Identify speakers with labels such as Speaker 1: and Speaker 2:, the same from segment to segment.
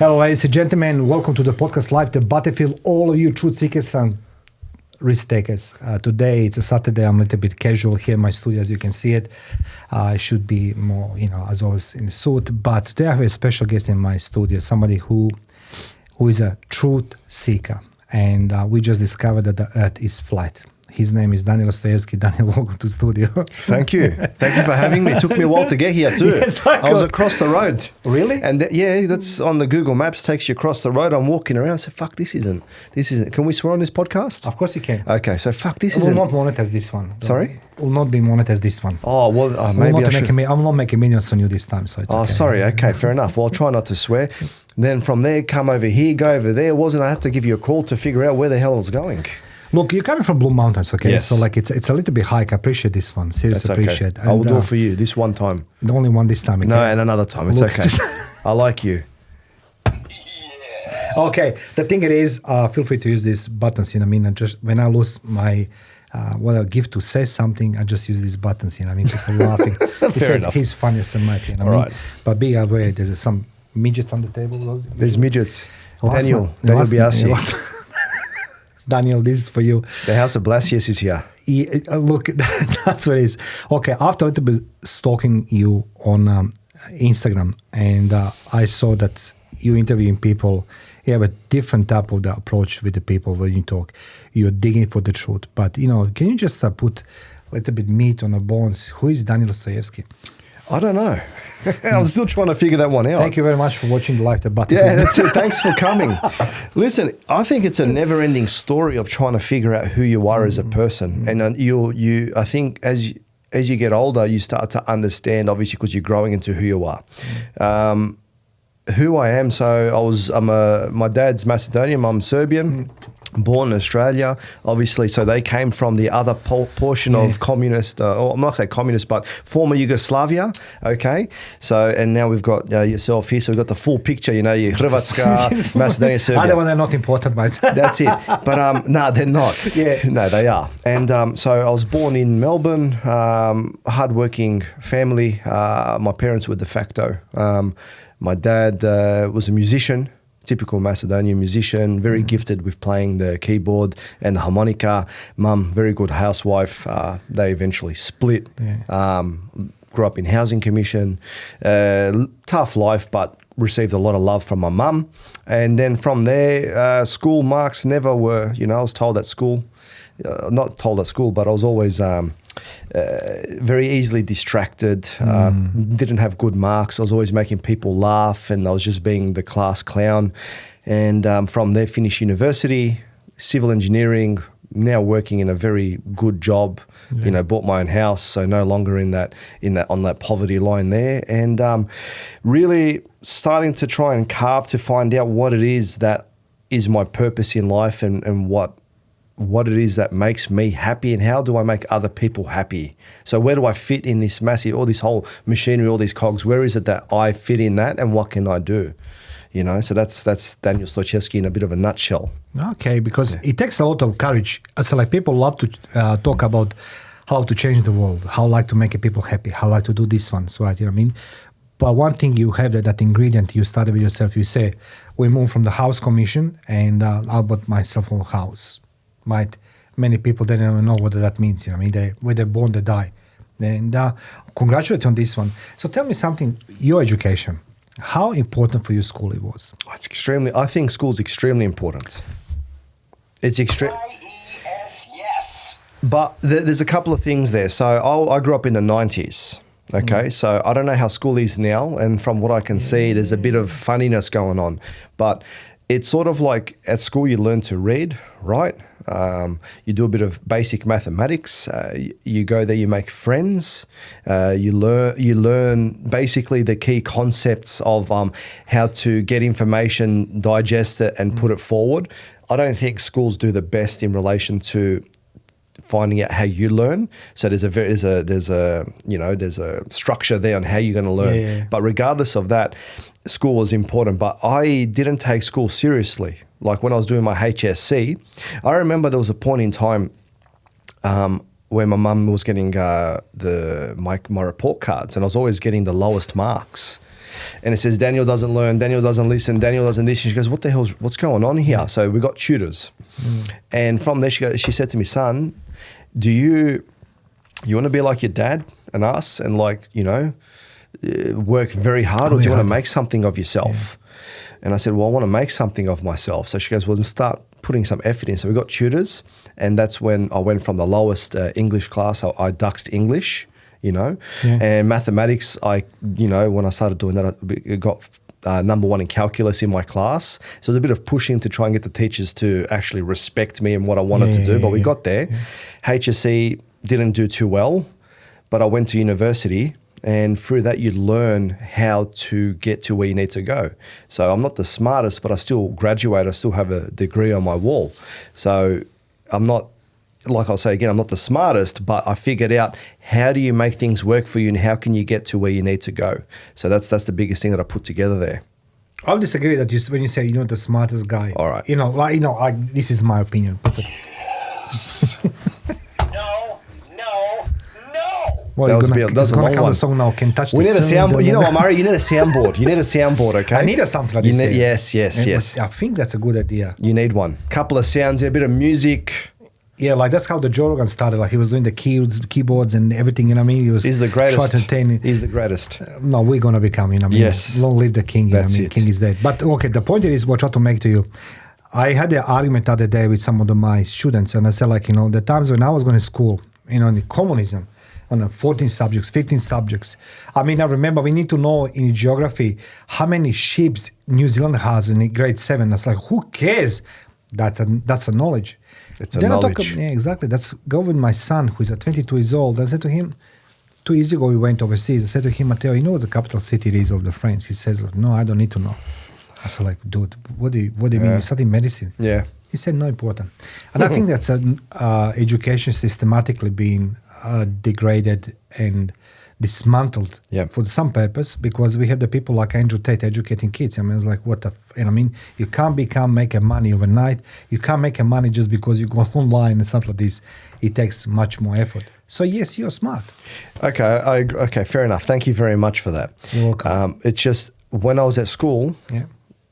Speaker 1: Well, ladies and gentlemen, welcome to the podcast live, the battlefield, all of you truth seekers and risk takers. Today, it's a Saturday. I'm a little bit casual here in my studio, as you can see it. I should be more, as always, in a suit. But today I have a special guest in my studio, somebody who is a truth seeker. And we just discovered that the earth is flat. His name is Daniel Stojcevski. Daniel, welcome to the studio.
Speaker 2: Thank you. Thank you for having me. It took me a while to get here too.
Speaker 1: Yes,
Speaker 2: I was across the road.
Speaker 1: Really?
Speaker 2: And that's on the Google Maps, takes you across the road. I'm walking around. I said, fuck, this isn't. Can we swear on this podcast?
Speaker 1: Of course you can.
Speaker 2: Okay, so fuck, this
Speaker 1: It
Speaker 2: isn't.
Speaker 1: will not monetize this one.
Speaker 2: Sorry?
Speaker 1: Will not be monetized this one.
Speaker 2: Oh, well, maybe I should.
Speaker 1: I'm not making millions on you this time, so it's okay.
Speaker 2: Oh, sorry. Okay, fair enough. Well, I'll try not to swear. Then from there, come over here, go over there. I had to give you a call to figure out where the hell I was going.
Speaker 1: Look, you're coming from Blue Mountains, okay?
Speaker 2: Yes.
Speaker 1: So it's a little bit hike. I appreciate this one. Seriously,
Speaker 2: That's okay.
Speaker 1: appreciate.
Speaker 2: I will do it for you this one time.
Speaker 1: The only one this time, okay?
Speaker 2: No, and another time. It's
Speaker 1: Look,
Speaker 2: okay. I like you.
Speaker 1: Okay, the thing it is, feel free to use these buttons, and just when I lose my what I give to say something, I just use these buttons, people laughing.
Speaker 2: Fair enough.
Speaker 1: He's funniest and mighty,
Speaker 2: Right.
Speaker 1: But be aware, there's some midgets on the table.
Speaker 2: There's midgets.
Speaker 1: Last
Speaker 2: Daniel
Speaker 1: night-
Speaker 2: Biasi.
Speaker 1: Daniel, this is for you.
Speaker 2: The House of Blasius is here.
Speaker 1: Yeah, look, that's what it is. Okay, after a little bit stalking you on Instagram, and I saw that you interviewing people, you have a different type of the approach with the people when you talk. You're digging for the truth. But, can you just put a little bit meat on the bones? Who is Daniel Stojcevski?
Speaker 2: I don't know. I'm still trying to figure that one out.
Speaker 1: Thank you very much for watching the live debate.
Speaker 2: Yeah, that's it. Thanks for coming. Listen, I think it's a never-ending story of trying to figure out who you are as a person. And I think as you get older, you start to understand, obviously, because you're growing into who you are. Who I am. So my dad's Macedonian, I'm Serbian. Born in Australia, obviously, so they came from the other portion of communist, or I'm not saying communist, but former Yugoslavia, okay? So, and now we've got yourself here, so we've got the full picture, your Hrvatska, Macedonia, Serbia.
Speaker 1: Other one, they're not important, mate.
Speaker 2: That's it. But no, they're not.
Speaker 1: Yeah.
Speaker 2: No, they are. And so I was born in Melbourne, hardworking family. My parents were de facto. My dad was a musician, typical Macedonian musician, very gifted with playing the keyboard and the harmonica. Mum, very good housewife. They eventually split. Yeah. Grew up in housing commission. Tough life, but received a lot of love from my mum. And then from there, school marks never were, I was told at school, not told at school, but I was always very easily distracted, didn't have good marks. I was always making people laugh and I was just being the class clown. And from there, finished university, civil engineering, now working in a very good job, bought my own house, so no longer on that poverty line there. And really starting to try and carve to find out what it is that is my purpose in life and what it is that makes me happy and how do I make other people happy. So where do I fit in this all this whole machinery, all these cogs, where is it that I fit in that and what can I do? So that's Daniel Stojcevski in a bit of a nutshell.
Speaker 1: Okay, because it takes a lot of courage. So like people love to talk about how to change the world, how like to make people happy, how like to do these ones, right? You know what I mean? But one thing you have that ingredient, you started with yourself, you say, we moved from the house commission and I bought myself a house. Right? Many people don't even know what that means. Where they're born, they die. And congratulate on this one. So tell me something, your education, how important for you school it was?
Speaker 2: I think school's extremely important. It's extreme.
Speaker 3: Yes.
Speaker 2: But there's a couple of things there. So I grew up in the 90s. Okay, so I don't know how school is now. And from what I can see, there's a bit of funniness going on. But it's sort of like at school you learn to read, right? You do a bit of basic mathematics. You go there, you make friends. You learn basically the key concepts of how to get information, digest it, and put it forward. I don't think schools do the best in relation to finding out how you learn. So there's a structure there on how you're going to learn.
Speaker 1: Yeah.
Speaker 2: But regardless of that, school was important. But I didn't take school seriously. Like when I was doing my HSC, I remember there was a point in time where my mum was getting my report cards, and I was always getting the lowest marks. And it says, Daniel doesn't learn, Daniel doesn't listen, Daniel doesn't this. And she goes, what's going on here? So we got tutors. And from there, she said to me, son, do you want to be like your dad and us and like, work very hard, or do you want to make something of yourself? And I said, well, I want to make something of myself. So she goes, well, then start putting some effort in. So we got tutors, and that's when I went from the lowest English class. I duxed English, and mathematics. When I started doing that, I got number one in calculus in my class. So it was a bit of pushing to try and get the teachers to actually respect me and what I wanted to do. But we got there. HSC didn't do too well, but I went to university. And through that, you learn how to get to where you need to go. So I'm not the smartest, but I still graduate. I still have a degree on my wall. So I'm not, like I'll say again, I'm not the smartest, but I figured out how do you make things work for you and how can you get to where you need to go. So that's the biggest thing that I put together there.
Speaker 1: I'll disagree that when you say you're not the smartest guy.
Speaker 2: All right.
Speaker 1: This is my opinion. Well,
Speaker 2: that's
Speaker 1: gonna come
Speaker 2: one.
Speaker 1: the song now. Can touch.
Speaker 2: We need a soundboard. You know what, Murray? You need a soundboard. You need a soundboard. Okay.
Speaker 1: I need a something like this.
Speaker 2: Yes.
Speaker 1: I think that's a good idea.
Speaker 2: You need one. Couple of sounds, a bit of music.
Speaker 1: Yeah, like that's how the Joe Rogan started. Like he was doing the keyboards and everything. You know what I mean?
Speaker 2: He's the greatest.
Speaker 1: Trying to entertain.
Speaker 2: He's the greatest.
Speaker 1: No, we're gonna become. You know what I mean?
Speaker 2: Yes.
Speaker 1: Long live the king. You
Speaker 2: That's
Speaker 1: know what I mean?
Speaker 2: it.
Speaker 1: King is dead. But okay, the point is, what I try to make to you. I had an argument the other day with some of my students, and I said, the times when I was going to school, in communism. On 14 subjects, 15 subjects. I mean, I remember we need to know in geography how many ships New Zealand has in grade 7. That's like, who cares? That's a knowledge.
Speaker 2: It's a knowledge.
Speaker 1: Exactly. That's go with my son, who is 22 years old. I said to him, 2 years ago we went overseas. I said to him, Matteo, you know what the capital city is of the France? He says, no, I don't need to know. I said, dude, what do you mean? You study medicine?
Speaker 2: Yeah.
Speaker 1: He said, no important. And I think that's education systematically being degraded and dismantled for some purpose, because we have the people like Andrew Tate educating kids. I mean, it's like, you can't make a money overnight. You can't make a money just because you go online and stuff like this. It takes much more effort. So yes, you're smart.
Speaker 2: Okay, fair enough. Thank you very much for that.
Speaker 1: You're welcome.
Speaker 2: It's just when I was at school,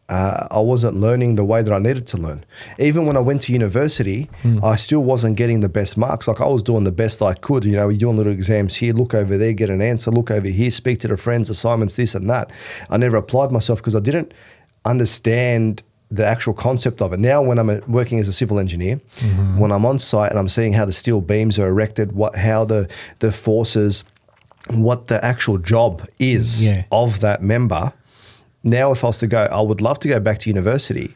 Speaker 2: I wasn't learning the way that I needed to learn. Even when I went to university, I still wasn't getting the best marks. Like I was doing the best I could. You're doing little exams here, look over there, get an answer, look over here, speak to the friends, assignments, this and that. I never applied myself because I didn't understand the actual concept of it. Now when I'm working as a civil engineer, when I'm on site and I'm seeing how the steel beams are erected, how the forces, what the actual job is of that member. Now, if I was to go, I would love to go back to university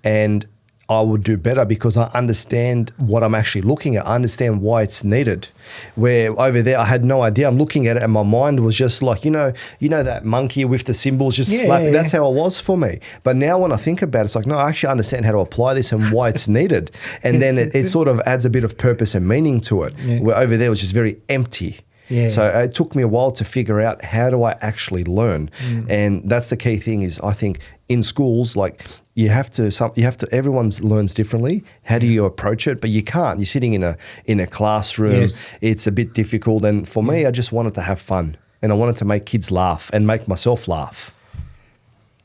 Speaker 2: and I would do better because I understand what I'm actually looking at. I understand why it's needed. Where over there, I had no idea. I'm looking at it and my mind was just like, that monkey with the symbols just slapping. That's how it was for me. But now when I think about it, it's like, no, I actually understand how to apply this and why it's needed. And then it sort of adds a bit of purpose and meaning to it. Where over there it was just very empty. So it took me a while to figure out how do I actually learn, and that's the key thing. Is I think in schools, like you have to. Everyone learns differently. How do you approach it? But you can't. You're sitting in a classroom. It's a bit difficult. And for me, I just wanted to have fun, and I wanted to make kids laugh and make myself laugh.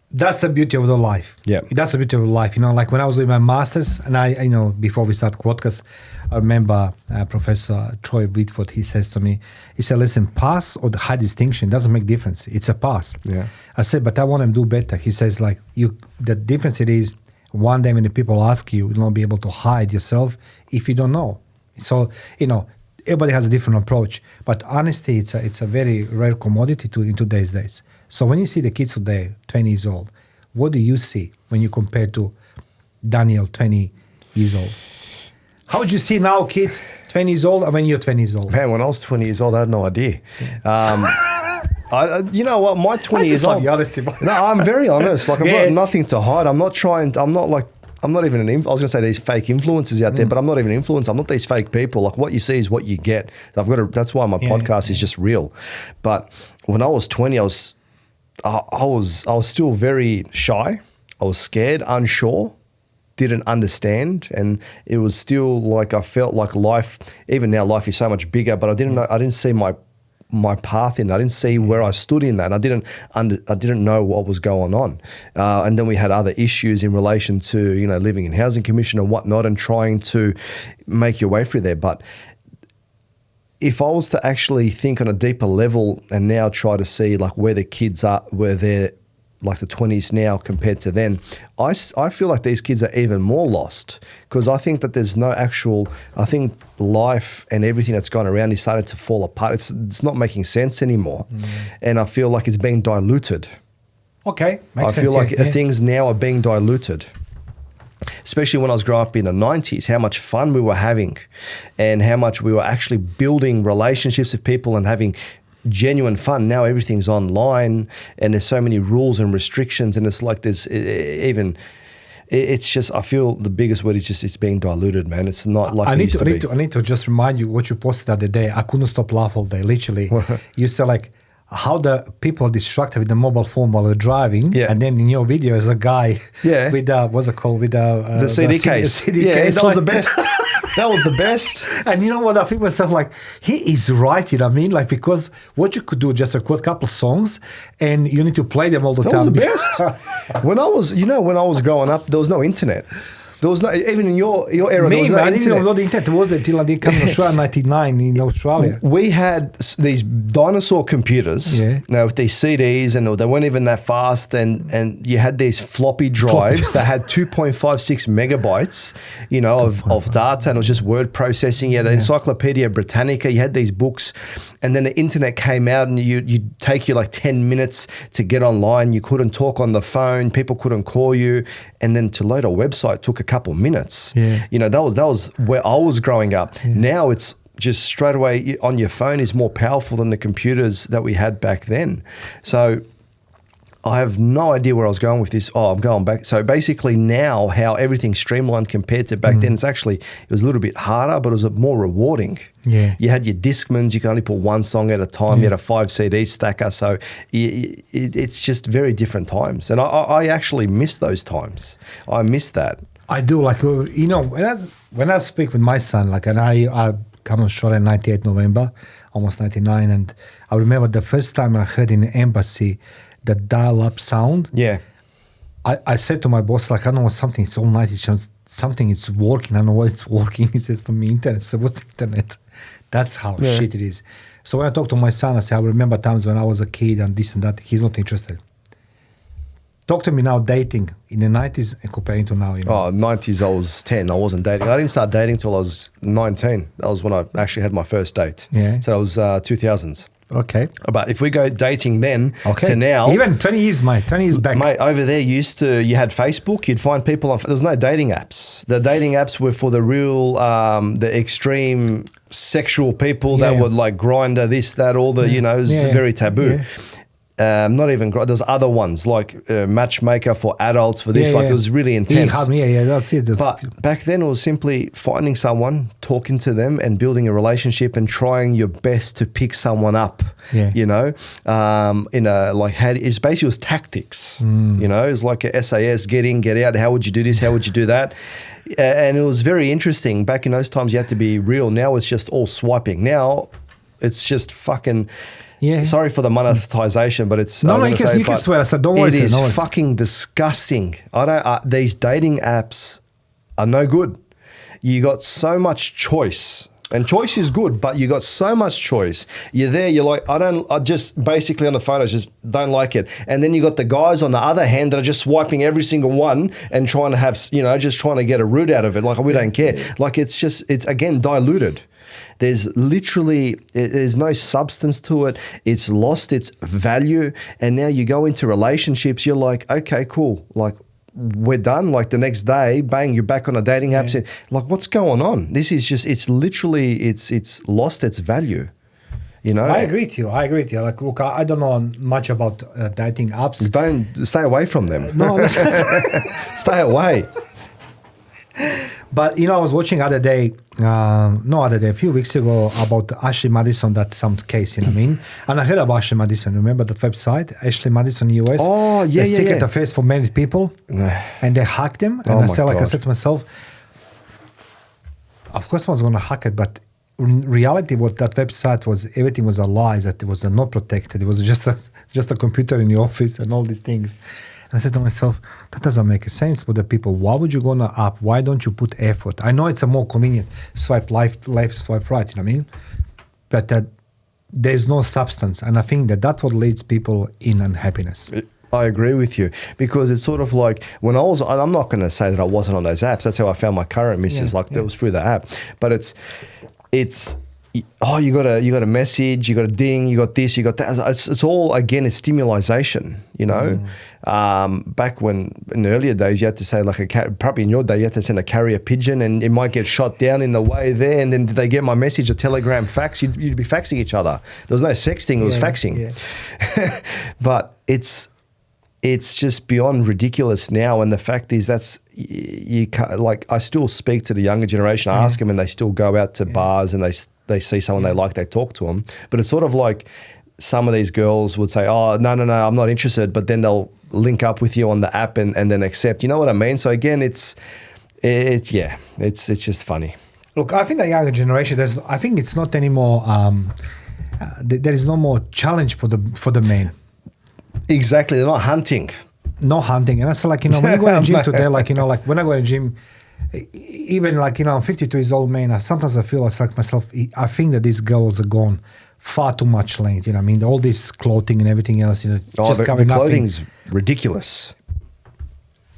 Speaker 1: That's the beauty of the life.
Speaker 2: Yeah,
Speaker 1: that's the beauty of life. Like when I was doing my masters, and I before we start podcast, I remember Professor Troy Whitford. He says to me, he said, "Listen, pass or the high distinction doesn't make difference. It's a pass."
Speaker 2: Yeah.
Speaker 1: I said, "But I want to do better." He says, "Like the difference it is one day when the people ask you, you'll not be able to hide yourself if you don't know." So everybody has a different approach, but honesty it's a very rare commodity in today's days. So when you see the kids today, 20 years old, what do you see when you compare to Daniel, 20 years old? How would you see now kids 20 years old and when you're 20 years old?
Speaker 2: Man, when I was 20 years old, I had no idea. You know what? My 20 years old. No, I'm very honest. Like I've got nothing to hide. I'm not even an I was going to say these fake influencers out there, but I'm not even an influencer. I'm not these fake people. Like what you see is what you get. That's why my podcast is just real. But when I was 20, I was still very shy. I was scared, unsure, didn't understand, and it was still like I felt like life. Even now, life is so much bigger. But I didn't see my path in that. I didn't see where I stood in that. I didn't know what was going on. And then we had other issues in relation to, living in housing commission and whatnot and trying to make your way through there. But if I was to actually think on a deeper level and now try to see like where the kids are, where they're like the 20s now compared to then, I feel like these kids are even more lost because I think that there's no actual, I think life and everything that's gone around is starting to fall apart. It's not making sense anymore. And I feel like it's being diluted.
Speaker 1: Okay, makes sense.
Speaker 2: I feel like things now are being diluted. Especially when I was growing up in the 90s, how much fun we were having and how much we were actually building relationships with people and having genuine fun. Now everything's online and there's so many rules and restrictions, and it's like it's just, I feel the biggest word is just it's being diluted, man. It's not like
Speaker 1: I need to just remind you what you posted the other day. I couldn't stop laughing all day, literally. You said like how the people are distracted with the mobile phone while they're driving, and then in your video is a guy with what's it called, with
Speaker 2: the CD case.
Speaker 1: CD case.
Speaker 2: That was the best. That was the best.
Speaker 1: And you know what? I think myself like, he is right, you know what I mean? Like, because what you could do, just record a couple songs and you need to play them all the time.
Speaker 2: That was the best. When I was growing up, there was no internet. There was no, even in your era, there was no
Speaker 1: I
Speaker 2: internet.
Speaker 1: didn't know the internet was until I did come to Australia in 99 in Australia.
Speaker 2: We had these dinosaur computers with these CDs, and they weren't even that fast, and you had these floppy drives that had 2.56 megabytes, of data, and it was just word processing. You had Encyclopedia Britannica, you had these books, and then the internet came out, and you'd take you like 10 minutes to get online. You couldn't talk on the phone, people couldn't call you, and then to load a website took a couple minutes. That was where I was growing up. Now it's just straight away on your phone is more powerful than the computers that we had back then. So I have no idea where I was going with this. I'm going back. So basically now how everything's streamlined compared to back then, it was a little bit harder, but it was more rewarding. You had your Discmans, you could only put one song at a time. You had a 5 CD stacker. So it's just very different times. And I actually miss those times. I miss that.
Speaker 1: I do, like, when I speak with my son, like, and I come to Australia in 98 November, almost 99, and I remember the first time I heard in the embassy the dial-up sound. I said to my boss, like, I don't know something, it's all night, it's just something, it's working, I don't know what it's working. He says to me, internet. So what's internet? That's how shit it is. So when I talk to my son, I say, I remember times when I was a kid and this and that, he's not interested. Talk to me now, dating in the 90s and comparing to now.
Speaker 2: 90s, I was 10. I wasn't dating. I didn't start dating till I was 19. That was when I actually had my first date. So that was 2000s.
Speaker 1: Okay.
Speaker 2: But if we go dating then to now.
Speaker 1: Even 20 years, mate. 20 years back.
Speaker 2: Mate, over there, you had Facebook. You'd find people on. There was no dating apps. The dating apps were for the real, the extreme sexual people that would like Grindr, this, that, all the, it was very taboo. Not even, there's other ones like Matchmaker for adults for this, it was really intense.
Speaker 1: That's it.
Speaker 2: But back then it was simply finding someone, talking to them and building a relationship and trying your best to pick someone up, in a, like, it's basically, it was tactics, it was like a SAS, get in, get out, how would you do this, how would you do that? And it was very interesting. Back in those times you had to be real. Now it's just all swiping. Now it's just fucking... Sorry for the monetization, but it's...
Speaker 1: No, you can swear. So don't worry.
Speaker 2: It is fucking disgusting. These dating apps are no good. You got so much choice. And choice is good, but you got so much choice. You're there, you're like, I just basically on the photos just don't like it. And then you got the guys on the other hand that are just swiping every single one and trying to have, just trying to get a root out of it. Like, we don't care. Like, it's again diluted. There's no substance to it. It's lost its value. And now you go into relationships, you're like, okay, cool. Like, we're done. Like, the next day, bang, you're back on a dating app. Like, what's going on? This is just, it's literally, it's lost its value.
Speaker 1: I agree to you. Like, look, I don't know much about dating apps.
Speaker 2: Don't stay away from them.
Speaker 1: No,
Speaker 2: stay away.
Speaker 1: But, I was watching a few weeks ago about Ashley Madison, that some case, you know what I mean? And I heard about Ashley Madison. Remember that website, Ashley Madison US?
Speaker 2: Oh, yeah,
Speaker 1: they secret affairs for married people, and they hacked them. And I said to myself, of course I was going to hack it, but in reality, what that website was, everything was a lie, that it was not protected. It was just a computer in the office and all these things. And I said to myself, that doesn't make sense for the people. Why would you go on an app? Why don't you put effort? I know it's a more convenient swipe left, swipe right, you know what I mean? But there's no substance. And I think that's what leads people in unhappiness.
Speaker 2: I agree with you, because it's sort of like when I'm not going to say that I wasn't on those apps. That's how I found my current missus. That was through the app. But it's you got a message, you got a ding, you got this, you got that. It's all, again, it's stimulation, you know. Back when in the earlier days, you had to say probably in your day, you had to send a carrier pigeon and it might get shot down in the way there. And then did they get my message, a telegram, fax? You'd be faxing each other. There was no sexting, it was faxing. Yeah. But it's just beyond ridiculous now. And the fact is I still speak to the younger generation. I ask them and they still go out to bars and they see someone they like, they talk to them. But it's sort of like some of these girls would say, oh, no, I'm not interested. But then they'll link up with you on the app and then accept. You know what I mean? So again, it's just funny.
Speaker 1: Look, I think the younger generation, I think it's not anymore, there is no more challenge for the men.
Speaker 2: Exactly. They're not hunting.
Speaker 1: No hunting. And that's like, when you go to the gym today, when I go to the gym, even I'm 52 years old man, sometimes I feel like myself, I think that these girls are gone far too much length, you know what I mean? All this clothing and everything else, just covering
Speaker 2: the
Speaker 1: nothing.
Speaker 2: clothing's ridiculous.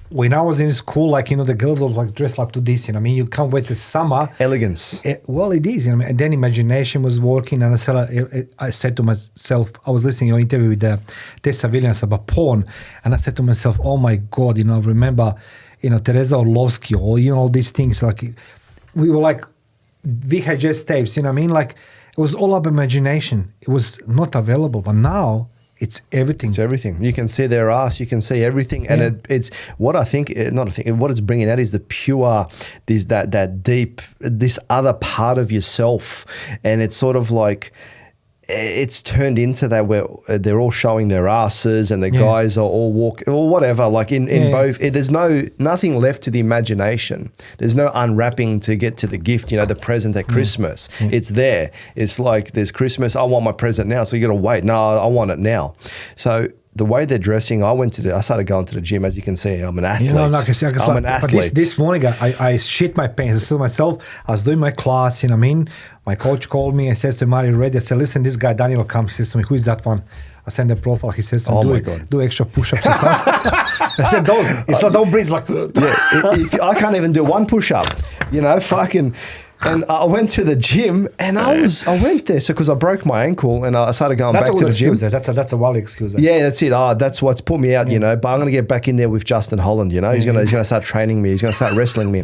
Speaker 1: When I was in school, the girls were dressed like to this, you know what I mean? You can't wait the summer.
Speaker 2: Elegance.
Speaker 1: Well, it is, you know, and then imagination was working, and I said to myself, I was listening to your interview with Tessa Williams about porn, and I said to myself, oh my God, I remember, Teresa Orlovsky, or, all these things, we were VHS tapes, you know what I mean? It was all up imagination. It was not available, but now it's everything.
Speaker 2: It's everything. You can see their ass. You can see everything, and it's what I think. What it's bringing out is the pure, that deep, this other part of yourself, and it's sort of like it's turned into that where they're all showing their asses, and the guys are all walking or whatever. In both, there's nothing left to the imagination. There's no unwrapping to get to the gift. The present at Christmas. It's there. It's like there's Christmas. I want my present now, so you got to wait. No, I want it now. So the way they're dressing, I started going to the gym. As you can see, I'm an athlete. I'm an athlete.
Speaker 1: But this morning, I shit my pants. I said to myself, I was doing my class, you know what I mean? My coach called me and says to me, "Are you ready?" I said, "Listen, this guy, Daniel, comes." He says to me, "Who is that one?" I send the profile. He says to me, do extra push-ups and stuff. I said, don't breathe.
Speaker 2: I can't even do one push-up, fucking... And I went to the gym, and I went there because I broke my ankle, and I started going back to the gym.
Speaker 1: That's a wild excuse.
Speaker 2: Yeah, that's it. That's what's put me out, But I'm going to get back in there with Justin Holland. He's going to start training me. He's going to start wrestling me.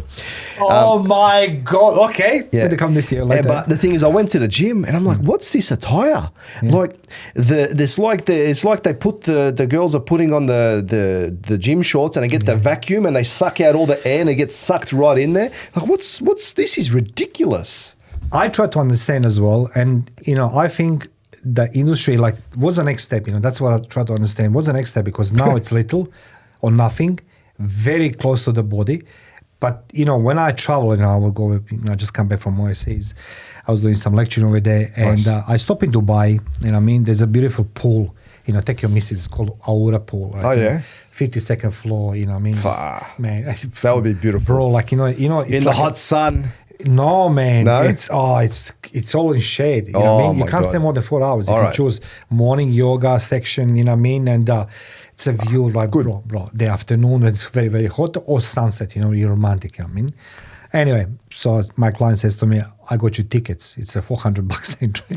Speaker 1: Oh my God! Okay, yeah. Come this year later.
Speaker 2: But the thing is, I went to the gym, and I'm like, "What's this attire?" Yeah. It's like they put the girls are putting on the gym shorts, and they get the vacuum, and they suck out all the air, and it gets sucked right in there. Like, what's this? Is ridiculous.
Speaker 1: I try to understand as well, and I think the industry, what's the next step? That's what I try to understand. What's the next step? Because now it's little or nothing, very close to the body. But when I travel, I will go. I just come back from overseas. I was doing some lecturing over there, and I stopped in Dubai. There's a beautiful pool. Take your missus. It's called Aura Pool. Right?
Speaker 2: Oh yeah.
Speaker 1: 52nd floor. Man,
Speaker 2: that would be beautiful,
Speaker 1: bro. It's
Speaker 2: in the hot sun.
Speaker 1: No, man.
Speaker 2: No?
Speaker 1: It's all in shade. You know what I mean? You can't stay more than 4 hours. You can choose morning yoga section, and it's a view bro, the afternoon when it's very, very hot, or sunset, you're romantic, Anyway, so my client says to me, I got you tickets. It's $400 entry.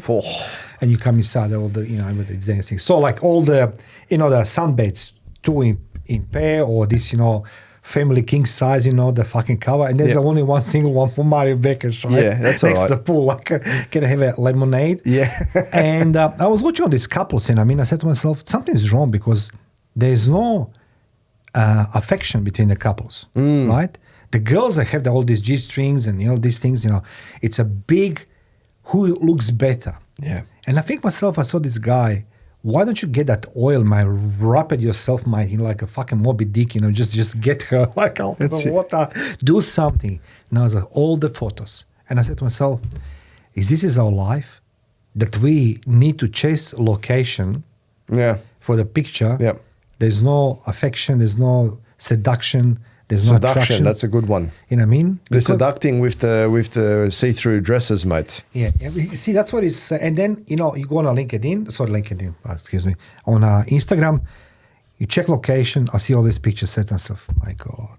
Speaker 1: And you come inside all the, it's dancing. So all the, the sunbeds, two in pair, or this, family king size, the fucking cover, and there's only one single one for Mario Bekes, right?
Speaker 2: Yeah, that's
Speaker 1: next to the pool, can I have a lemonade?
Speaker 2: Yeah.
Speaker 1: And I was watching all these couples, and I said to myself, something's wrong because there's no affection between the couples, right? The girls that have all these G-strings and these things, it's a big who looks better.
Speaker 2: Yeah.
Speaker 1: And I think myself, I saw this guy. Why don't you get that oil, man? Wrap it yourself, man, like a fucking Moby Dick, just get her out of the water. Do something. Now I was all the photos. And I said to myself, this is our life, that we need to chase location for the picture.
Speaker 2: Yeah.
Speaker 1: There's no affection, there's no seduction, there's no attraction.
Speaker 2: That's a good one.
Speaker 1: You know what I mean?
Speaker 2: The seducting with the see-through dresses, mate.
Speaker 1: Yeah. See, that's what it's. And then, you know, you go on a excuse me, on Instagram, you check location, I see all these pictures set and stuff. My God,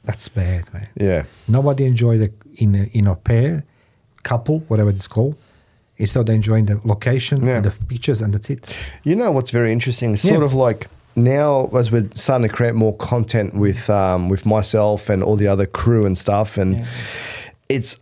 Speaker 1: that's bad, man.
Speaker 2: Yeah.
Speaker 1: Nobody enjoy in a pair, couple, whatever it's called. Instead of enjoying the location and the pictures, and that's it.
Speaker 2: You know what's very interesting? It's sort of like now as we're starting to create more content with myself and all the other crew and stuff, and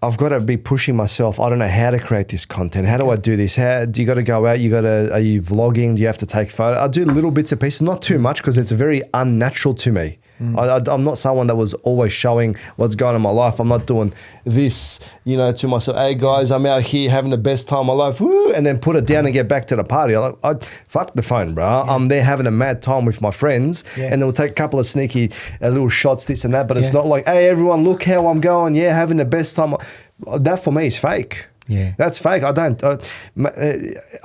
Speaker 2: I've got to be pushing myself. I don't know how to create this content. How do I do this? How do you got to go out? Are you vlogging? Do you have to take photos? I do little bits and pieces, not too much because it's very unnatural to me. I'm not someone that was always showing what's going on in my life. I'm not doing this, you know, to myself. Hey guys, I'm out here having the best time of my life. Woo, and then put it down and get back to the party. Fuck the phone, bro. I'm there having a mad time with my friends, and then we'll take a couple of sneaky little shots, this and that. But it's not like, hey everyone, look how I'm going. Yeah, having the best time. That for me is fake.
Speaker 1: Yeah,
Speaker 2: that's fake. I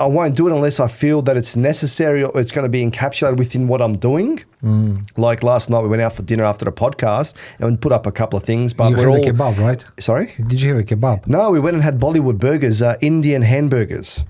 Speaker 2: won't do it unless I feel that it's necessary or it's going to be encapsulated within what I'm doing. Like last night, we went out for dinner after the podcast and we put up a couple of things. But
Speaker 1: you had a kebab, right?
Speaker 2: Sorry?
Speaker 1: Did you have a kebab?
Speaker 2: No, we went and had Bollywood burgers, Indian hamburgers.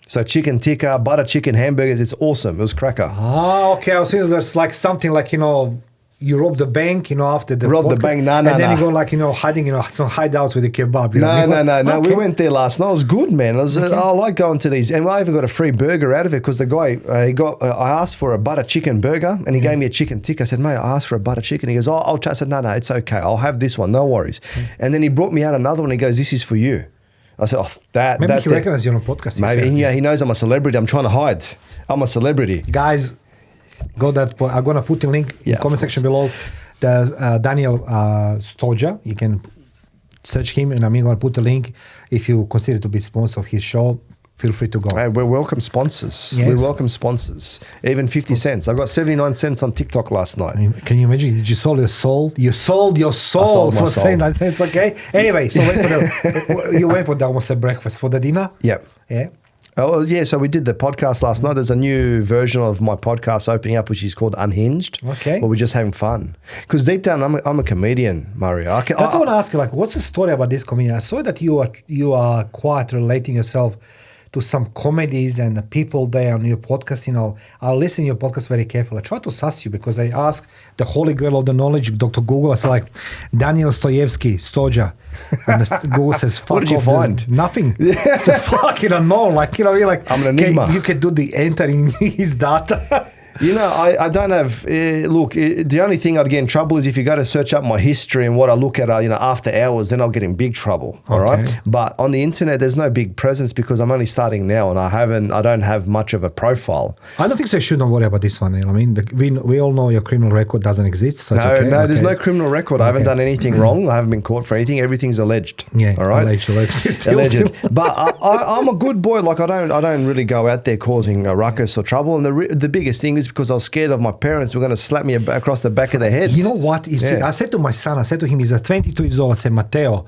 Speaker 2: So chicken tikka, butter chicken hamburgers. It's awesome. It was cracker.
Speaker 1: Oh, okay. I was thinking there's like something like, you know, you rob the bank, you know, after the
Speaker 2: rob the bank,
Speaker 1: and then you go like, you know, hiding, you know, some hideouts with the kebab. You know?
Speaker 2: No. We went there last night. It was good, man. I like going to these, and I even got a free burger out of it because the guy I asked for a butter chicken burger, and he gave me a chicken tikka. I said, mate, I asked for a butter chicken. He goes, I'll try. I said, no, it's okay. I'll have this one. No worries. And then he brought me out another one. He goes, this is for you. I said,
Speaker 1: maybe he recognizes you on a podcast.
Speaker 2: Maybe he knows I'm a celebrity. I'm trying to hide. I'm a celebrity,
Speaker 1: guys. I'm gonna put a link in the comment section below. There's Daniel Stojcevski. You can search him, and I'm going to put the link. If you consider to be sponsor of his show, feel free to go.
Speaker 2: Hey, we welcome sponsors. Yes. We welcome sponsors. Even 50 cents. I got 79 cents on TikTok last night.
Speaker 1: Can you imagine? Did you sold your soul? You sold your soul for 79 cents. Okay. Anyway, so you went for the almost a breakfast for the dinner.
Speaker 2: Yep.
Speaker 1: Yeah.
Speaker 2: Oh, yeah, so we did the podcast last night. There's a new version of my podcast opening up, which is called Unhinged.
Speaker 1: Okay.
Speaker 2: Where we're just having fun. Because deep down, I'm a comedian, Mario.
Speaker 1: That's what I want to ask you. Like, what's the story about this comedian? I saw that you are quite relating yourself to some comedies and the people there on your podcast. You know, I listen to your podcast very carefully. I try to suss you because I ask the holy grail of the knowledge, Dr. Google. I say like, Daniel Stojcevski, Stoja. And Google says, fuck
Speaker 2: what did you find?
Speaker 1: Nothing. So fucking unknown. Like, you know, you're like,
Speaker 2: I'm an enigma.
Speaker 1: You can do the entering his data.
Speaker 2: You know, I don't have, look, the only thing I'd get in trouble is if you go to search up my history and what I look at, after hours, then I'll get in big trouble, all right? But on the internet, there's no big presence because I'm only starting now and I don't have much of a profile.
Speaker 1: I don't think they should not worry about this one. I mean, we all know your criminal record doesn't exist, so it's okay.
Speaker 2: No, there's no criminal record. I haven't done anything wrong. I haven't been caught for anything. Everything's alleged.
Speaker 1: Yeah,
Speaker 2: all right?
Speaker 1: Alleged.
Speaker 2: But I'm a good boy. Like, I don't really go out there causing a ruckus or trouble. And the biggest thing is because I was scared of my parents were going to slap me across the back of the head.
Speaker 1: You know what? I said to my son, I said to him, he's 22 years old, I said, Mateo,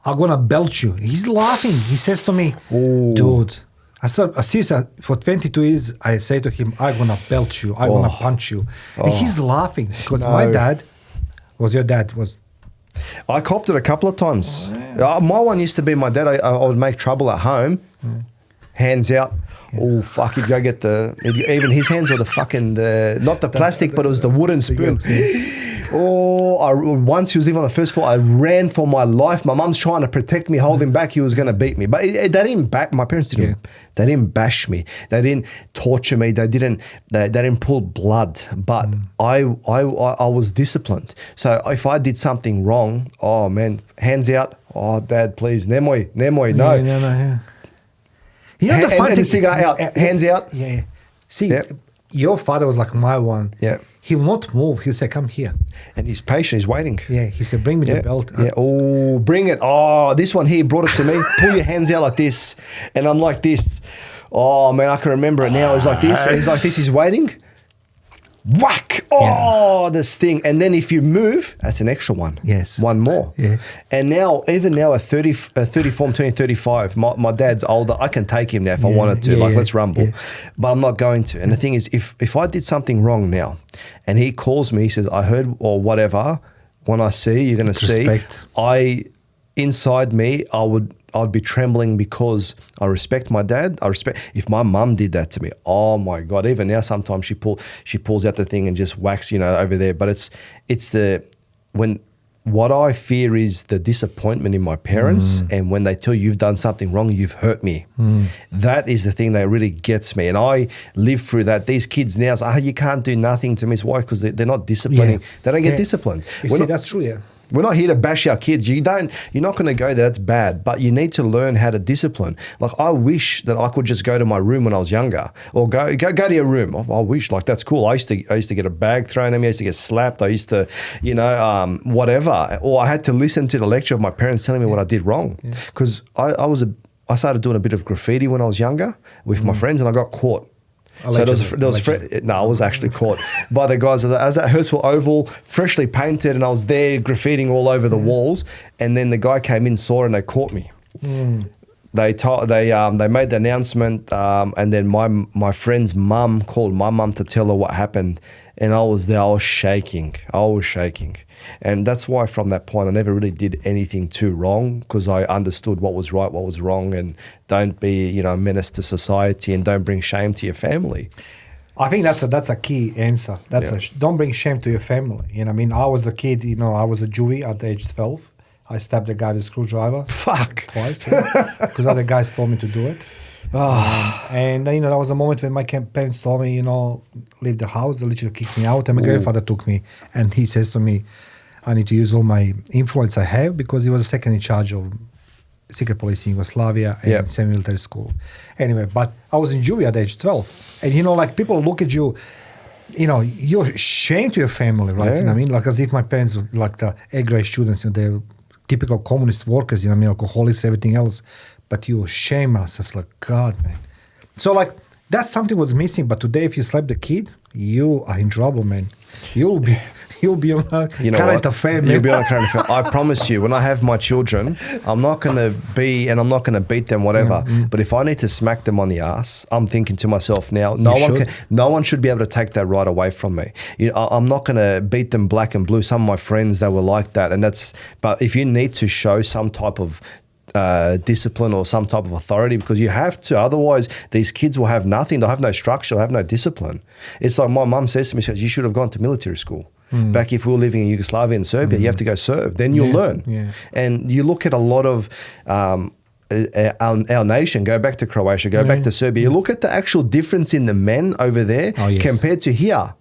Speaker 1: I'm going to belt you. He's laughing. He says to me, dude, I said, seriously, for 22 years, I say to him, I'm going to belt you. I'm going to punch you. And he's laughing because my dad your dad.
Speaker 2: I copped it a couple of times. My one used to be my dad. I would make trouble at home. Hands out. Oh, fuck, he'd go get even his hands were the fucking, not the plastic, but it was the wooden spoon. Once he was even on the first floor, I ran for my life. My mum's trying to protect me, hold him back. He was going to beat me. But they didn't my parents didn't, they didn't bash me. They didn't torture me. They didn't pull blood. But I was disciplined. So if I did something wrong, oh man, hands out. Oh, Dad, please. Nemoi, no.
Speaker 1: Yeah. You know, the fun thing,
Speaker 2: cigar out, hands out.
Speaker 1: Yeah. See, your father was like my one.
Speaker 2: Yeah.
Speaker 1: He will not move. He'll say, come here.
Speaker 2: And he's patient. He's waiting.
Speaker 1: Yeah. He said, bring me the belt.
Speaker 2: Yeah. Oh, bring it. Oh, this one here brought it to me. Pull your hands out like this. And I'm like this. Oh, man, I can remember it now. He's like this. He's like this. He's waiting. whack, the sting. And then if you move, that's an extra one.
Speaker 1: Yes.
Speaker 2: One more.
Speaker 1: Yeah.
Speaker 2: And now, even now at 34, I'm turning 35, my dad's older. I can take him now if I wanted to. Let's rumble. Yeah. But I'm not going to. And the thing is, if I did something wrong now and he calls me, he says, I heard or whatever, when I see, you're going to see. Inside me, I'd be trembling because I respect my dad. If my mum did that to me, oh my God, even now sometimes she pulls out the thing and just whacks, over there. But what I fear is the disappointment in my parents, and when they tell you you've done something wrong, you've hurt me. That is the thing that really gets me. And I live through that. These kids now say, you can't do nothing to Miss White because they're not disciplining. Yeah. They don't get disciplined.
Speaker 1: That's true, yeah.
Speaker 2: We're not here to bash our kids. You're not going to go there. That's bad. But you need to learn how to discipline. Like, I wish that I could just go to my room when I was younger, or go to your room. I wish, like, that's cool. I used to get a bag thrown at me. I used to get slapped. I used to, whatever. Or I had to listen to the lecture of my parents telling me what I did wrong. Because I started doing a bit of graffiti when I was younger with my friends, and I got caught. I was actually caught by the guys. I was at Hurstville Oval, freshly painted, and I was there graffitiing all over the walls. And then the guy came in, saw it, and they caught me. They made the announcement, and then my friend's mum called my mum to tell her what happened. And I was there. I was shaking. And that's why from that point I never really did anything too wrong, because I understood what was right, what was wrong, and don't be a menace to society, and don't bring shame to your family.
Speaker 1: I think that's a key answer. Don't bring shame to your family. I was a kid. I was a juvie at age 12. I stabbed a guy with a screwdriver.
Speaker 2: Fuck.
Speaker 1: Twice. Because other guys told me to do it. And that was a moment when my parents told me, leave the house. They literally kicked me out, and my grandfather took me, and he says to me, I need to use all my influence I have, because he was second in charge of secret police in Yugoslavia and semi-military school. Anyway, but I was in juvie at age 12, and people look at you, you're ashamed to your family, right? You know what I mean? Like, as if my parents were like the A-grade students, they're typical communist workers, alcoholics, everything else. But you shame us. It's like, God, man. So, that's something was missing. But today, if you slap the kid, you are in trouble, man. You'll be on a current affair, man.
Speaker 2: You'll be on a current affair. I promise you, when I have my children, I'm not going to beat them, whatever. But if I need to smack them on the ass, I'm thinking to myself now, no one should be able to take that right away from me. I'm not going to beat them black and blue. Some of my friends, they were like that. But if you need to show some type of discipline or some type of authority, because you have to, otherwise these kids will have nothing. They'll have no structure, they'll have no discipline. It's like my mum says to me, she says, you should have gone to military school. Back if we were living in Yugoslavia and Serbia, you have to go serve, then you'll learn. And you look at a lot of our nation, go back to Croatia, go back to Serbia, you look at the actual difference in the men over there compared to here.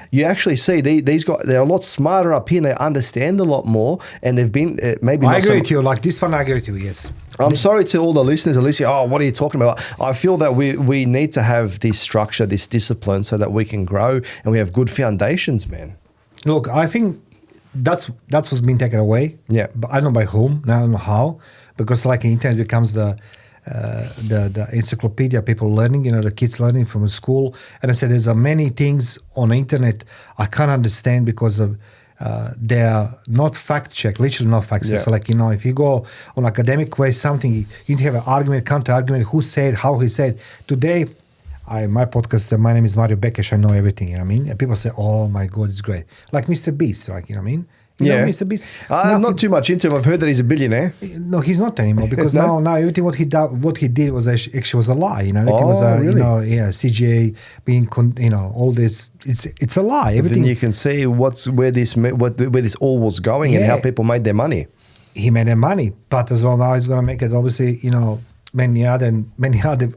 Speaker 2: You actually see these guys, they're a lot smarter up here, and they understand a lot more, and they've been maybe...
Speaker 1: I agree with you. Like this one, I agree with you, yes.
Speaker 2: I'm sorry to all the listeners and listening, what are you talking about? I feel that we need to have this structure, this discipline, so that we can grow and we have good foundations, man.
Speaker 1: Look, I think that's what's been taken away.
Speaker 2: Yeah.
Speaker 1: But I don't know by whom, I don't know how, because internet becomes the encyclopedia, people learning, the kids learning from school. And I said, there's many things on the internet I can't understand because of they are not fact-checked, literally not fact-checked. So if you go on academic way, something, you need to have an argument, counter-argument, who said, how he said. Today, my podcast, my name is Mario Bekes, I know everything, And people say, oh my God, it's great. Like Mr. Beast, you know what I mean? You know Mr. Beast.
Speaker 2: I'm not too much into him. I've heard that he's a billionaire.
Speaker 1: No, he's not anymore, because now everything what he did was actually was a lie. Everything was
Speaker 2: really?
Speaker 1: CGA being all this. It's a lie. Everything.
Speaker 2: Then you can see where this all was going and how people made their money.
Speaker 1: He made their money, but as well now he's going to make it obviously many other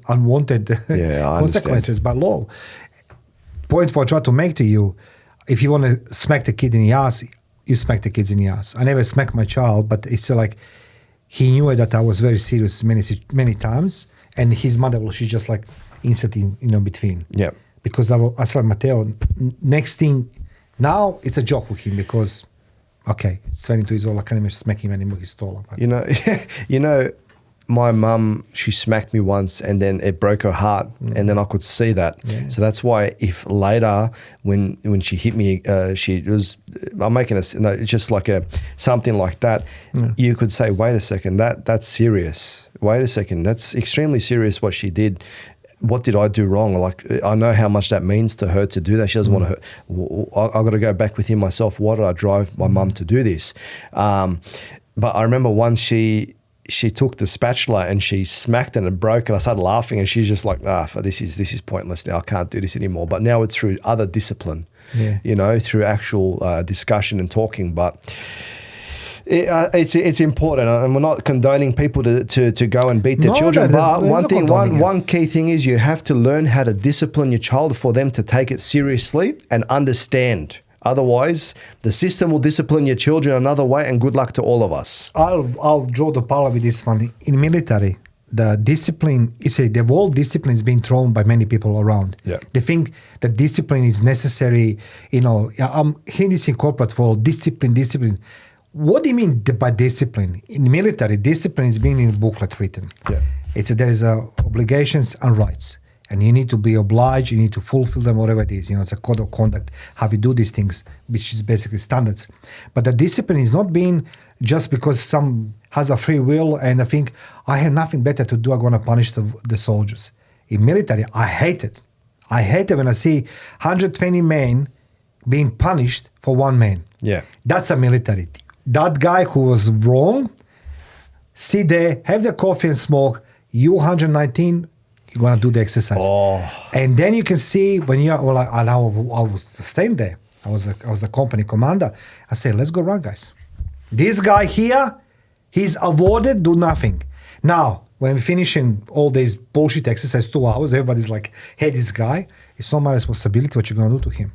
Speaker 1: unwanted consequences by law. Point for I try to make to you: if you want to smack the kid in the ass, you smack the kids in the ass. I never smacked my child, but it's like he knew that I was very serious many times, and his mother, she's just like inserting between.
Speaker 2: Yeah.
Speaker 1: Because I said, Matteo, next thing, now it's a joke for him because, okay, it's 22 years old, I can't even smack him anymore, he's taller. But.
Speaker 2: my mum, she smacked me once and then it broke her heart, and then I could see that.
Speaker 1: Yeah.
Speaker 2: So that's why if later when she hit me, I'm making it's just like something like that, you could say, wait a second, that's serious. Wait a second, that's extremely serious what she did. What did I do wrong? Like, I know how much that means to her to do that. She doesn't want to hurt. I got to go back within myself. Why did I drive my mum to do this? But I remember once she took the spatula and she smacked it and broke it. I started laughing and she's just like, this is pointless now. I can't do this anymore. But now it's through other discipline, through actual discussion and talking. But it's important, and we're not condoning people to go and beat their children. But one key thing is you have to learn how to discipline your child for them to take it seriously and understand. Otherwise, the system will discipline your children another way, and good luck to all of us.
Speaker 1: I'll draw the parallel with this one. In military, the discipline the whole discipline is being thrown by many people around.
Speaker 2: Yeah.
Speaker 1: They think that discipline is necessary. I'm hearing this in corporate world, discipline. What do you mean by discipline? In military, discipline is being in a booklet written.
Speaker 2: Yeah.
Speaker 1: There's obligations and rights. And you need to be obliged, you need to fulfill them, whatever it is. It's a code of conduct, how you do these things, which is basically standards. But the discipline is not being just because some has a free will and I think, I have nothing better to do, I'm going to punish the soldiers. In military, I hate it. I hate it when I see 120 men being punished for one man.
Speaker 2: Yeah.
Speaker 1: That's a military. That guy who was wrong, sit there, have the coffee and smoke, you 119, you're going to do the exercise.
Speaker 2: Oh.
Speaker 1: And then you can see when I was staying there. I was a company commander. I said, let's go run, guys. This guy here, he's awarded, do nothing. Now, when we're finishing all these bullshit exercise, 2 hours, everybody's like, hey, this guy, it's not my responsibility what you're going to do to him.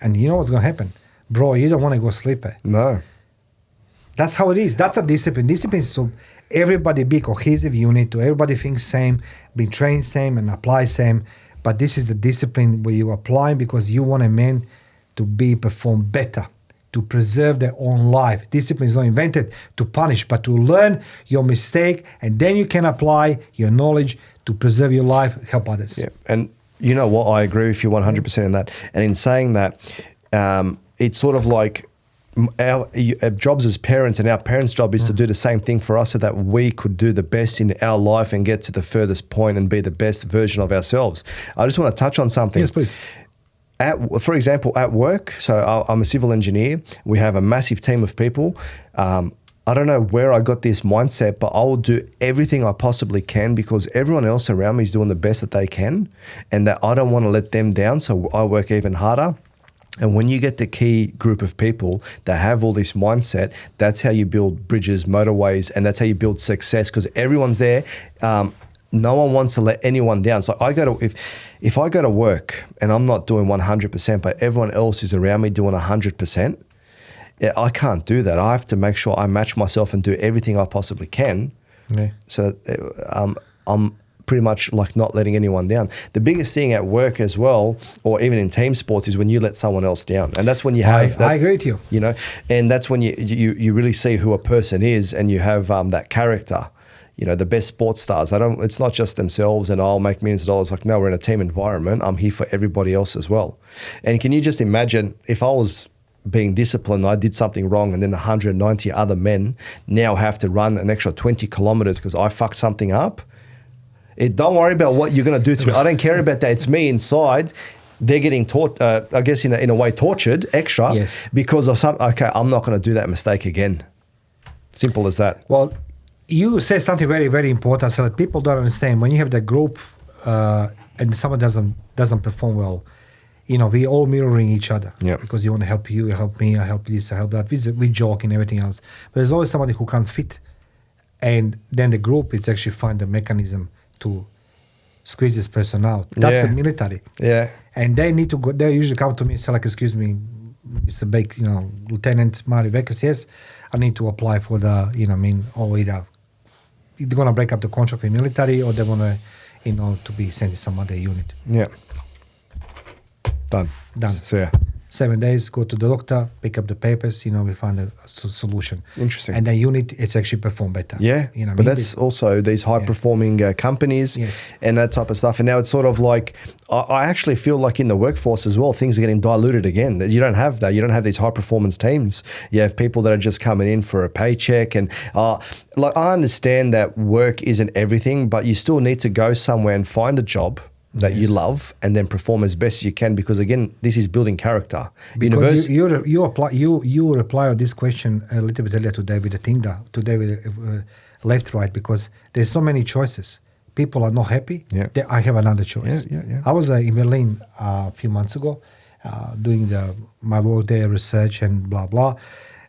Speaker 1: And you know what's going to happen? Bro, you don't want to go sleep.
Speaker 2: No.
Speaker 1: That's how it is. That's a discipline. Discipline is to everybody be cohesive unit, to everybody think same, be trained same and apply same. But this is the discipline where you apply because you want a man to perform better, to preserve their own life. Discipline is not invented to punish, but to learn your mistake, and then you can apply your knowledge to preserve your life, help others.
Speaker 2: Yeah. And you know what? I agree with you 100% in that. And in saying that, it's sort of like our jobs as parents, and our parents' job is to do the same thing for us so that we could do the best in our life and get to the furthest point and be the best version of ourselves. I just want to touch on something.
Speaker 1: Yes, please.
Speaker 2: For example, at work, so I'm a civil engineer. We have a massive team of people. I don't know where I got this mindset, but I will do everything I possibly can because everyone else around me is doing the best that they can, and that I don't want to let them down, so I work even harder. And when you get the key group of people that have all this mindset, that's how you build bridges, motorways, and that's how you build success because everyone's there. No one wants to let anyone down. So if I go to work and I'm not doing 100%, but everyone else is around me doing 100%, I can't do that. I have to make sure I match myself and do everything I possibly can.
Speaker 1: Yeah.
Speaker 2: So I'm pretty much like not letting anyone down. The biggest thing at work as well, or even in team sports, is when you let someone else down. And that's when you have
Speaker 1: I agree with you.
Speaker 2: And that's when you really see who a person is, and you have that character. The best sports stars, it's not just themselves and I'll make millions of dollars. Like, no, we're in a team environment. I'm here for everybody else as well. And can you just imagine if I was being disciplined, I did something wrong, and then 190 other men now have to run an extra 20 kilometers because I fucked something up? Don't worry about what you're going to do to me. I don't care about that. It's me inside. They're getting I guess in a way tortured extra because of I'm not going to do that mistake again. Simple as that.
Speaker 1: Well, you say something very, very important. So that people don't understand when you have the group and someone doesn't perform well. We all mirroring each other because you want to help you help me, I help this, I help that. We joke and everything else. But there's always somebody who can't fit. And then the group, it's actually find a mechanism to squeeze this person out. That's the military.
Speaker 2: Yeah.
Speaker 1: And they need to go, they usually come to me and say like, excuse me, Mr. Bekes, Lieutenant Mari Bekes, yes, I need to apply for the, or either they're going to break up the contract with military or they want to, to be sent to some other unit.
Speaker 2: Yeah. Done.
Speaker 1: So 7 days, go to the doctor, pick up the papers, we find a solution.
Speaker 2: Interesting.
Speaker 1: And then it's actually perform better.
Speaker 2: Yeah,
Speaker 1: what I
Speaker 2: but
Speaker 1: mean?
Speaker 2: that's also these high-performing companies
Speaker 1: Yes.
Speaker 2: and that type of stuff. And now it's sort of like, I actually feel like in the workforce as well, things are getting diluted again. You don't have that. You don't have these high-performance teams. You have people that are just coming in for a paycheck. And like, I understand that work isn't everything, but you still need to go somewhere and find a job that you love and then perform as best as you can, because again, this is building character.
Speaker 1: Because you reply on this question a little bit earlier today with the Tinder, today with left, right, because there's so many choices. People are not happy.
Speaker 2: Yeah.
Speaker 1: I have another choice.
Speaker 2: Yeah.
Speaker 1: I was in Berlin a few months ago doing my work there, research and blah, blah.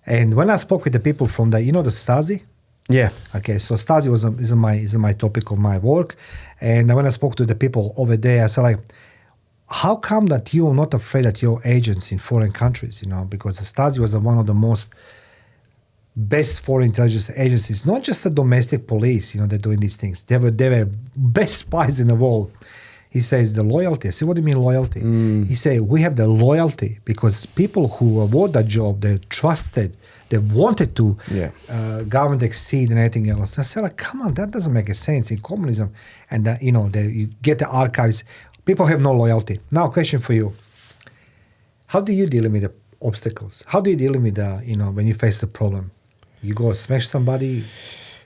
Speaker 1: And when I spoke with the people from the Stasi,
Speaker 2: Yeah.
Speaker 1: okay, so Stasi is my topic of my work. And when I spoke to the people over there, I said, like, how come that you're not afraid that your agents in foreign countries, because the Stasi was one of the most best foreign intelligence agencies, not just the domestic police, they're doing these things. They were best spies in the world. He says the loyalty. I said, what do you mean loyalty? He said, we have the loyalty because people who award that job, they're trusted, they wanted to government exceed and anything else. I said, like, come on, that doesn't make a sense in communism. And you get the archives. People have no loyalty. Now, question for you: how do you deal with the obstacles? How do you deal with when you face a problem? You go smash somebody,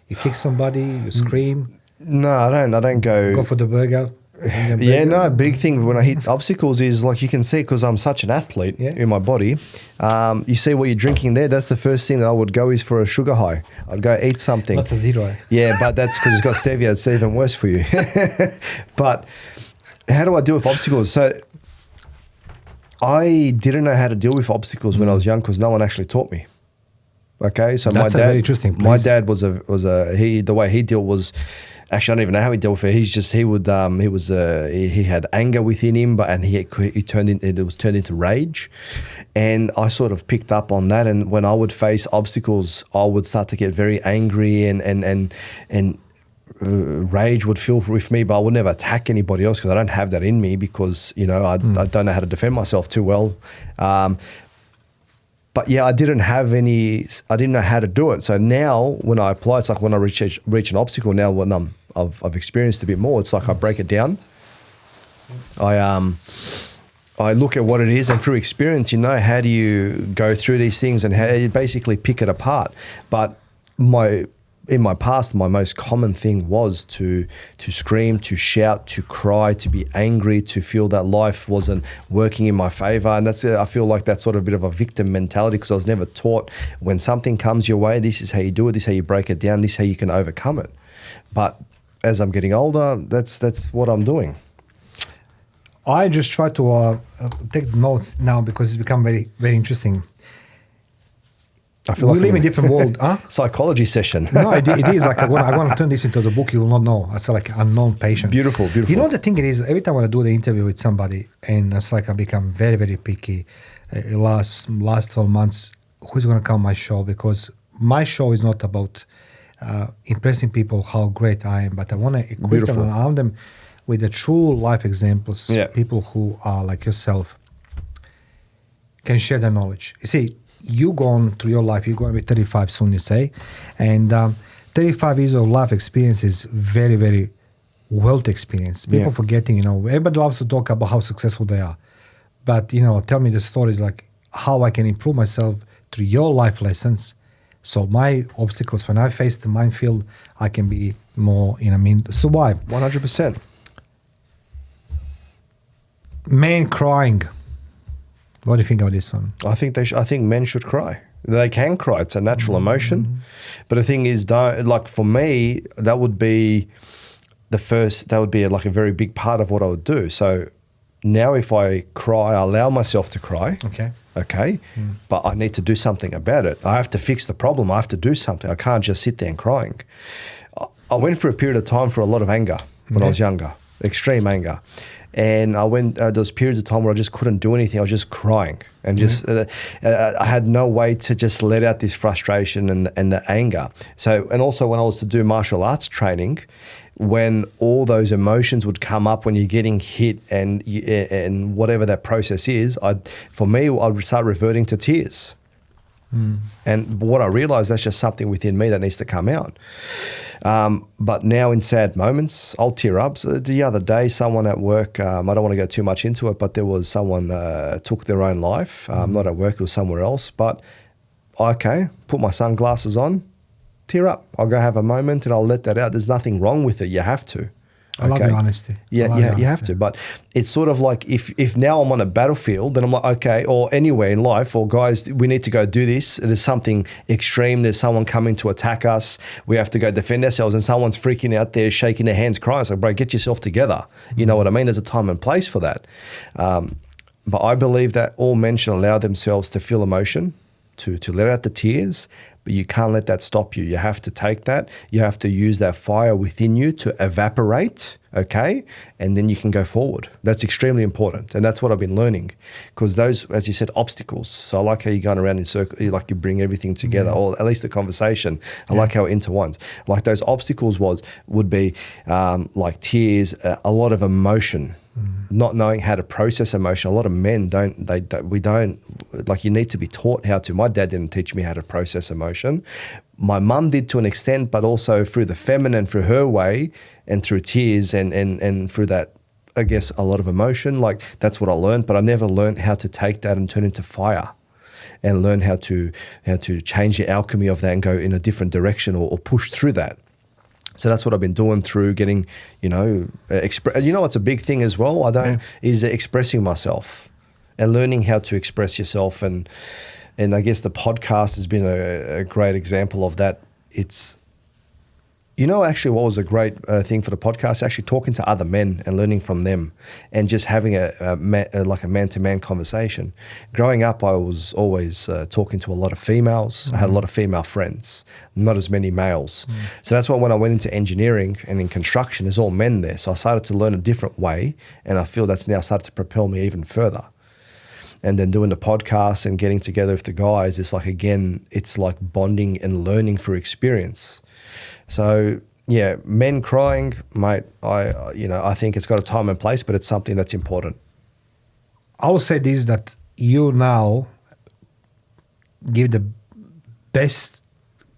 Speaker 1: you kick somebody, you scream.
Speaker 2: No, I don't
Speaker 1: Go for the burger.
Speaker 2: Yeah, no, big thing when I hit obstacles is, like, you can see, because I'm such an athlete in my body, you see what you're drinking there, that's the first thing that I would go is for a sugar high. I'd go eat something.
Speaker 1: That's a zero.
Speaker 2: Yeah, but that's because it's got stevia, it's even worse for you. But how do I deal with obstacles? So I didn't know how to deal with obstacles when I was young because no one actually taught me. Okay, so
Speaker 1: that's
Speaker 2: my dad,
Speaker 1: very interesting.
Speaker 2: My dad was the way he dealt was, actually I don't even know how he dealt with it. He had anger within him, and it was turned into rage, and I sort of picked up on that. And when I would face obstacles, I would start to get very angry and rage would fill with me, but I would never attack anybody else because I don't have that in me because I don't know how to defend myself too well. But yeah, I didn't know how to do it. So now when I apply, it's like when I reach an obstacle now, when I've experienced a bit more, it's like I break it down. I look at what it is, and through experience, how do you go through these things and how you basically pick it apart. But in my past, my most common thing was to scream, to shout, to cry, to be angry, to feel that life wasn't working in my favor. And I feel like that's sort of a bit of a victim mentality because I was never taught when something comes your way, this is how you do it, this is how you break it down, this is how you can overcome it. But as I'm getting older, that's what I'm doing.
Speaker 1: I just try to take notes now because it's become very, very interesting.
Speaker 2: I feel
Speaker 1: we live in a different world, huh?
Speaker 2: Psychology session.
Speaker 1: No, it is like I want to turn this into the book. You will not know. It's like unknown patient.
Speaker 2: Beautiful.
Speaker 1: The thing it is, every time I do the interview with somebody, and it's like I become very, very picky. Last 12 months, who's going to come on my show? Because my show is not about impressing people how great I am, but I want to equip them and arm them with the true life examples. Yeah. People who are like yourself can share their knowledge. You see, you go on through your life, you're going to be 35 soon, you say, and 35 years of life experience is very, very wealth experience. People forgetting, everybody loves to talk about how successful they are. But, tell me the stories like how I can improve myself through your life lessons. So my obstacles, when I face the minefield, I can be more, survive.
Speaker 2: 100%.
Speaker 1: Men crying. What do you think about this one?
Speaker 2: I think men should cry. They can cry. It's a natural emotion. But the thing is, for me, that would be like a very big part of what I would do. So now if I cry, I allow myself to cry. Okay. But I need to do something about it. I have to fix the problem. I have to do something. I can't just sit there and crying. I went through a period of time for a lot of anger when I was younger, extreme anger. And I went, there was periods of time where I just couldn't do anything. I was just crying and I had no way to just let out this frustration and the anger. So, and also when I was to do martial arts training, when all those emotions would come up when you're getting hit and whatever that process is, I would start reverting to tears. And what I realized, that's just something within me that needs to come out. But now in sad moments, I'll tear up. So the other day, someone at work, I don't want to go too much into it, but there was someone took their own life. Not at work, it was somewhere else. But put my sunglasses on, tear up. I'll go have a moment and I'll let that out. There's nothing wrong with it. You have to.
Speaker 1: I love your honesty.
Speaker 2: Yeah, you have to. But it's sort of like if now I'm on a battlefield, then I'm like, okay, or anywhere in life, or guys, we need to go do this. There's something extreme. There's someone coming to attack us. We have to go defend ourselves, and someone's freaking out there, shaking their hands, crying. It's like, bro, get yourself together. You know what I mean? There's a time and place for that. But I believe that all men should allow themselves to feel emotion, to let out the tears, but you can't let that stop you. You have to take that. You have to use that fire within you to evaporate, okay? And then you can go forward. That's extremely important. And that's what I've been learning, because those, as you said, obstacles. So I like how you're going around in circle, you bring everything together, or at least the conversation. I like how it intertwines. Like those obstacles would be like tears, a lot of emotion. Not knowing how to process emotion. A lot of men we don't, like, you need to be taught how to. My dad didn't teach me how to process emotion. My mum did to an extent, but also through the feminine, through her way, and through tears and through that, I guess, a lot of emotion. Like, that's what I learned, but I never learned how to take that and turn into fire and learn how to change the alchemy of that and go in a different direction or push through that. So that's what I've been doing through getting, what's a big thing as well? Is expressing myself and learning how to express yourself. And I guess the podcast has been a great example of that. It's, actually what was a great thing for the podcast, actually talking to other men and learning from them and just having a man-to-man conversation. Growing up, I was always talking to a lot of females. I had a lot of female friends, not as many males. So that's why when I went into engineering and in construction, there's all men there. So I started to learn a different way, and I feel that's now started to propel me even further. And then doing the podcast and getting together with the guys, it's like, again, it's like bonding and learning through experience. So yeah, men crying, mate, I think it's got a time and place, but it's something that's important.
Speaker 1: I will say this, that you now give the best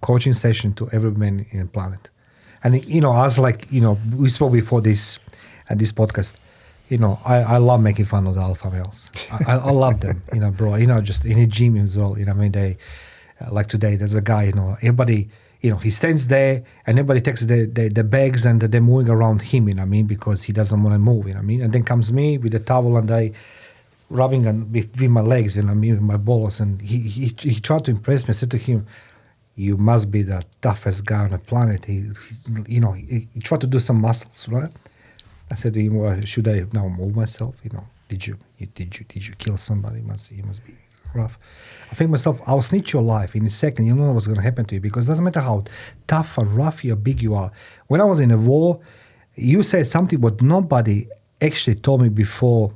Speaker 1: coaching session to every man in the planet. And, as we spoke before this and this podcast, I love making fun of the alpha males. I love them, bro. Just in a gym as well. They like today. There's a guy. Everybody. He stands there, and everybody takes the bags and they're moving around him. Because he doesn't want to move. And then comes me with the towel and I rubbing with my legs. With my balls. And he tried to impress me. I said to him, "You must be the toughest guy on the planet." He tried to do some muscles, right? I said to him, "Well, should I now move myself? Did you kill somebody? It must be rough." I think myself, I'll snitch your life in a second. You don't know what's going to happen to you, because it doesn't matter how tough and rough or big you are. When I was in a war, you said something what nobody actually told me before.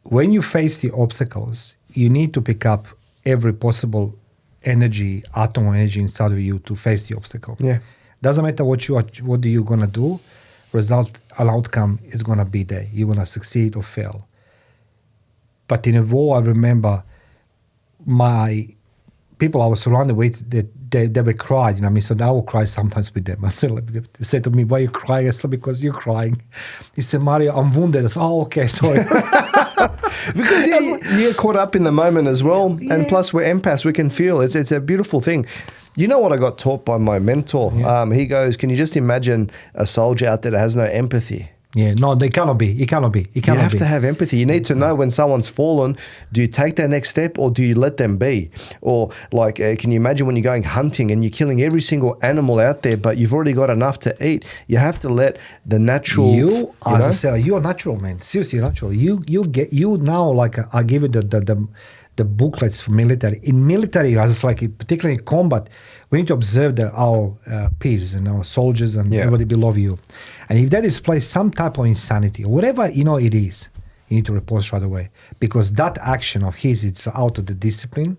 Speaker 1: When you face the obstacles, you need to pick up every possible energy, atom of energy inside of you to face the obstacle. Yeah. Doesn't matter what you're going to do. Result and outcome is going to be there. You're going to succeed or fail. But in a war, I remember my people I was surrounded with, they were crying. So I will cry sometimes with them. I said, they said to me, "Why are you crying?" I said, "Because you're crying." He said, "Mario, I'm wounded." I said, "Oh, okay, sorry."
Speaker 2: Because you get caught up in the moment as well. Yeah. And plus we're empaths, we can feel. It's a beautiful thing. You know what I got taught by my mentor? Yeah. He goes, "Can you just imagine a soldier out there that has no empathy?"
Speaker 1: Yeah, no, they cannot be. It cannot be.
Speaker 2: You have to have empathy. You need to know when someone's fallen, do you take that next step or do you let them be? Or can you imagine when you're going hunting and you're killing every single animal out there, but you've already got enough to eat? You have to let the natural...
Speaker 1: As I said, you're natural, man. Seriously, natural. You now, I give you the booklets for military. In military, particularly in combat, we need to observe our peers and our soldiers and everybody below you. And if that displays some type of insanity, or whatever it is, you need to report straight away. Because that action of his, it's out of the discipline,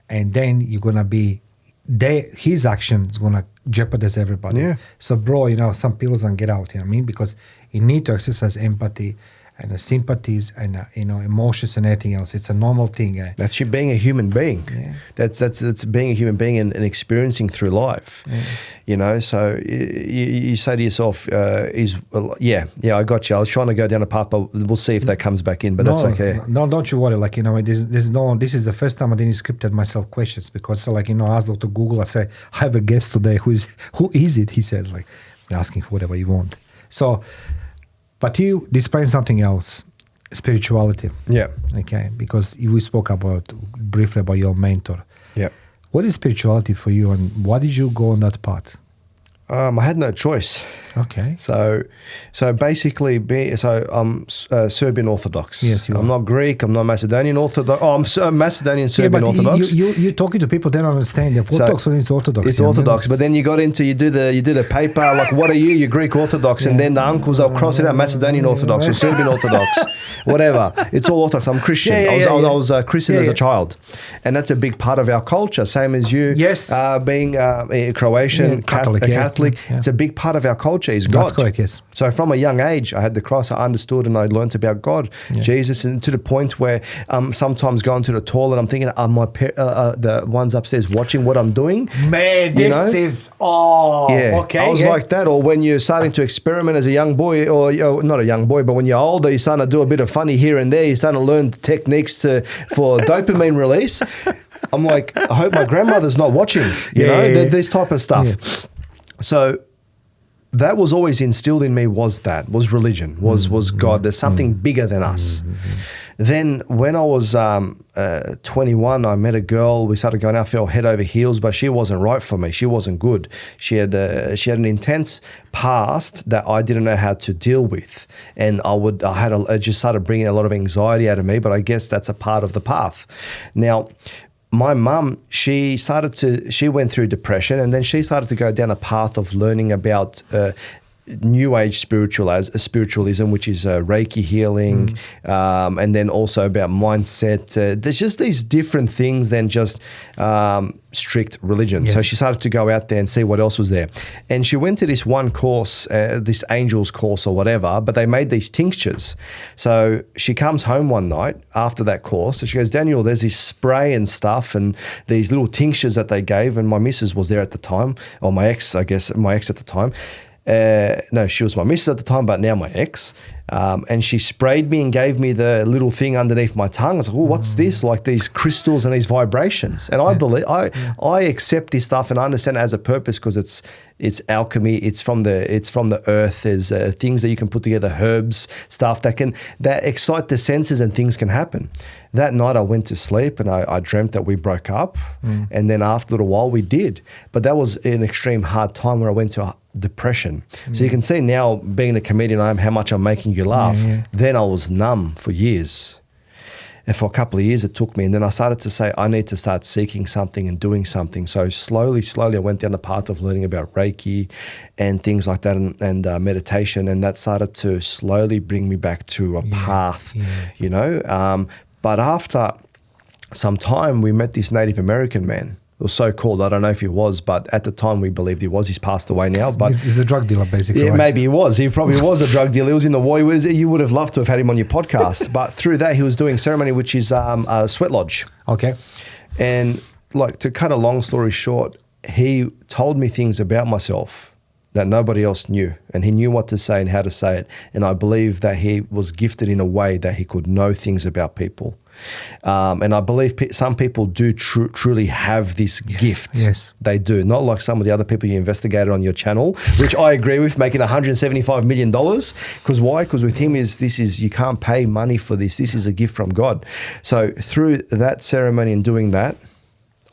Speaker 1: and then you're going to be his action is gonna jeopardize everybody.
Speaker 2: Yeah.
Speaker 1: So, bro, some people don't get out. You know what I mean? Because you need to exercise empathy and sympathies and emotions and everything else. It's a normal thing.
Speaker 2: That's you being a human being.
Speaker 1: Yeah.
Speaker 2: That's being a human being and experiencing through life.
Speaker 1: Yeah.
Speaker 2: So you say to yourself, I got you. I was trying to go down a path, but we'll see if that comes back in. But that's okay.
Speaker 1: No, don't you worry. This is the first time I didn't scripted myself questions because, I asked Dr. Google. I say, I have a guest today. Who is it? He says, asking for whatever you want. So. But you displaying something else, spirituality.
Speaker 2: Yeah.
Speaker 1: Okay, because we spoke briefly about your mentor.
Speaker 2: Yeah.
Speaker 1: What is spirituality for you, and why did you go on that path?
Speaker 2: I had no choice.
Speaker 1: Okay.
Speaker 2: So basically, I'm Serbian Orthodox.
Speaker 1: Yes, you are.
Speaker 2: I'm not Greek. I'm not Macedonian Orthodox. I'm Macedonian Serbian
Speaker 1: but
Speaker 2: Orthodox.
Speaker 1: You're talking to people, they don't understand. The Orthodox is Orthodox.
Speaker 2: It's Orthodox, but then you got into you did a paper like, what are you? You're Greek Orthodox, and then the uncles will cross it out Macedonian Orthodox or Serbian Orthodox, whatever. It's all Orthodox. I'm Christian. I was Christian as a child, and that's a big part of our culture. Same as you.
Speaker 1: Yes.
Speaker 2: Being Croatian Catholic.
Speaker 1: Yeah.
Speaker 2: It's a big part of our culture. Is God.
Speaker 1: That's correct. Yes.
Speaker 2: So from a young age, I had the cross. I understood and I learnt about God, Jesus, and to the point where sometimes going to the toilet, I'm thinking, are the ones upstairs watching what I'm doing?
Speaker 1: Man, this is okay.
Speaker 2: I was like that. Or when you're starting to experiment as a young boy, or not a young boy, but when you're older, you're starting to do a bit of funny here and there. You're starting to learn techniques for dopamine release. I'm like, I hope my grandmother's not watching. This type of stuff. Yeah. So that was always instilled in me, was religion, was God. There's something bigger than us. Then when I was 21, I met a girl. We started going out, fell head over heels, but she wasn't right for me. She wasn't good. She had an intense past that I didn't know how to deal with, and I just started bringing a lot of anxiety out of me. But I guess that's a part of the path. Now, my mum, she went through depression, and then she started to go down a path of learning about New Age spiritualism, which is Reiki healing, and then also about mindset. There's just these different things than just strict religion.
Speaker 1: Yes.
Speaker 2: So she started to go out there and see what else was there. And she went to this one course, this Angels course or whatever, but they made these tinctures. So she comes home one night after that course and she goes, Daniel, there's this spray and stuff and these little tinctures that they gave. And my missus was there at the time, or my ex at the time. No, she was my missus at the time, but now my ex. And she sprayed me and gave me the little thing underneath my tongue. I was like, oh, what's this? Like these crystals and these vibrations. And I believe, I accept this stuff and I understand it has a purpose because it's alchemy. It's from the earth. There's things that you can put together, herbs, stuff that excite the senses and things can happen. That night I went to sleep and I dreamt that we broke up. And then after a little while we did. But that was an extreme hard time where I went to depression. So you can see now, being the comedian I am, how much I'm making you laugh. Then I was numb for years. And for a couple of years it took me. And then I started to say, I need to start seeking something and doing something. So slowly I went down the path of learning about Reiki and things like that and meditation. And that started to slowly bring me back to a path, you know. But after some time, we met this Native American man. It was so-called. I don't know if he was, but at the time we believed he was. He's passed away now. But
Speaker 1: he's a drug dealer, basically.
Speaker 2: Yeah,
Speaker 1: right?
Speaker 2: Maybe he was. He probably was a drug dealer. He was in the war. You would have loved to have had him on your podcast. But through that, he was doing ceremony, which is a sweat lodge.
Speaker 1: Okay.
Speaker 2: And like, to cut a long story short, he told me things about myself that nobody else knew. And he knew what to say and how to say it. And I believe that he was gifted in a way that he could know things about people. And I believe some people do truly have this gift.
Speaker 1: Yes.
Speaker 2: They do. Not like some of the other people you investigated on your channel, which I agree with, making $175 million. Because why? Because with him you can't pay money for this. This is a gift from God. So through that ceremony and doing that,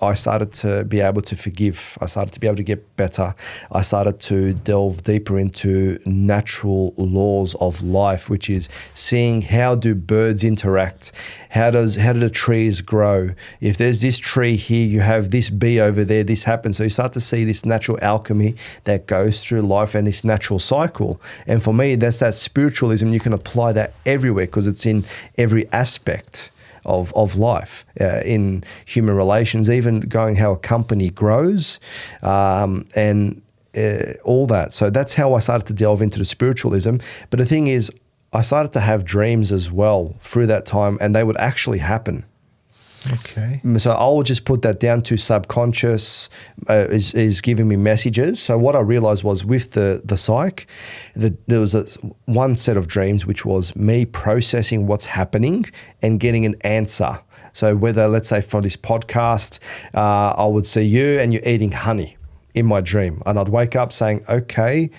Speaker 2: I started to be able to forgive. I started to be able to get better. I started to delve deeper into natural laws of life, which is seeing how do birds interact? How do the trees grow? If there's this tree here, you have this bee over there, this happens. So you start to see this natural alchemy that goes through life and this natural cycle. And for me, that's that spiritualism. You can apply that everywhere because it's in every aspect of life in human relations, even going how a company grows, and all that. So that's how I started to delve into the spiritualism. But the thing is, I started to have dreams as well through that time, and they would actually happen.
Speaker 1: Okay.
Speaker 2: So I'll just put that down to subconscious is giving me messages. So what I realized was with the psych, there was one set of dreams, which was me processing what's happening and getting an answer. So whether, let's say for this podcast, I would see you and you're eating honey in my dream, and I'd wake up saying, okay,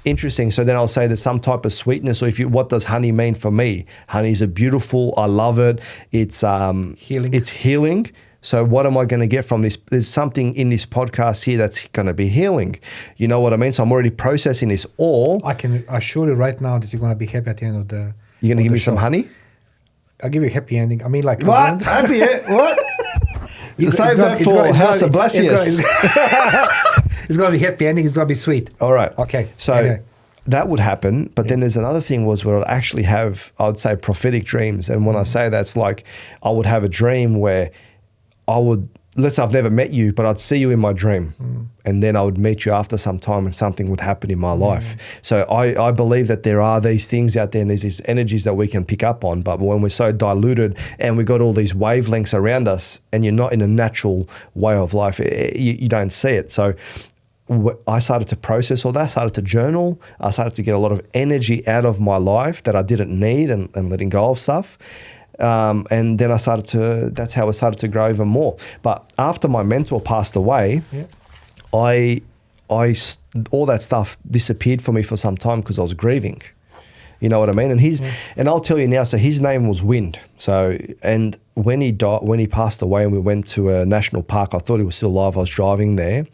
Speaker 2: interesting. So then I'll say there's some type of sweetness, or what does honey mean for me? Honey is beautiful. I love it. It's
Speaker 1: healing.
Speaker 2: It's healing. So what am I going to get from this? There's something in this podcast here that's going to be healing. You know what I mean? So I'm already processing this. Or
Speaker 1: I can assure you right now that you're going to be happy at the end of the.
Speaker 2: You're going to give me some honey?
Speaker 1: I'll give you a happy ending. I mean, like
Speaker 2: what? Happy? What? Save that for House of Blasius.
Speaker 1: It's going to be happy ending. It's going to be sweet.
Speaker 2: All right.
Speaker 1: Okay.
Speaker 2: So anyway, that would happen. But then there's another thing was where I'd actually have, I would say, prophetic dreams. And when I say that's like, I would have a dream where I would, let's say I've never met you, but I'd see you in my dream. And then I would meet you after some time and something would happen in my life. So I believe that there are these things out there and there's these energies that we can pick up on. But when we're so diluted and we got all these wavelengths around us and you're not in a natural way of life, you don't see it. So I started to process all that, started to journal. I started to get a lot of energy out of my life that I didn't need and letting go of stuff. And then that's how I started to grow even more. But after my mentor passed away, all that stuff disappeared for me for some time because I was grieving. You know what I mean? And and I'll tell you now, so his name was Wind. So, and when he when he passed away and we went to a national park, I thought he was still alive. I was driving there.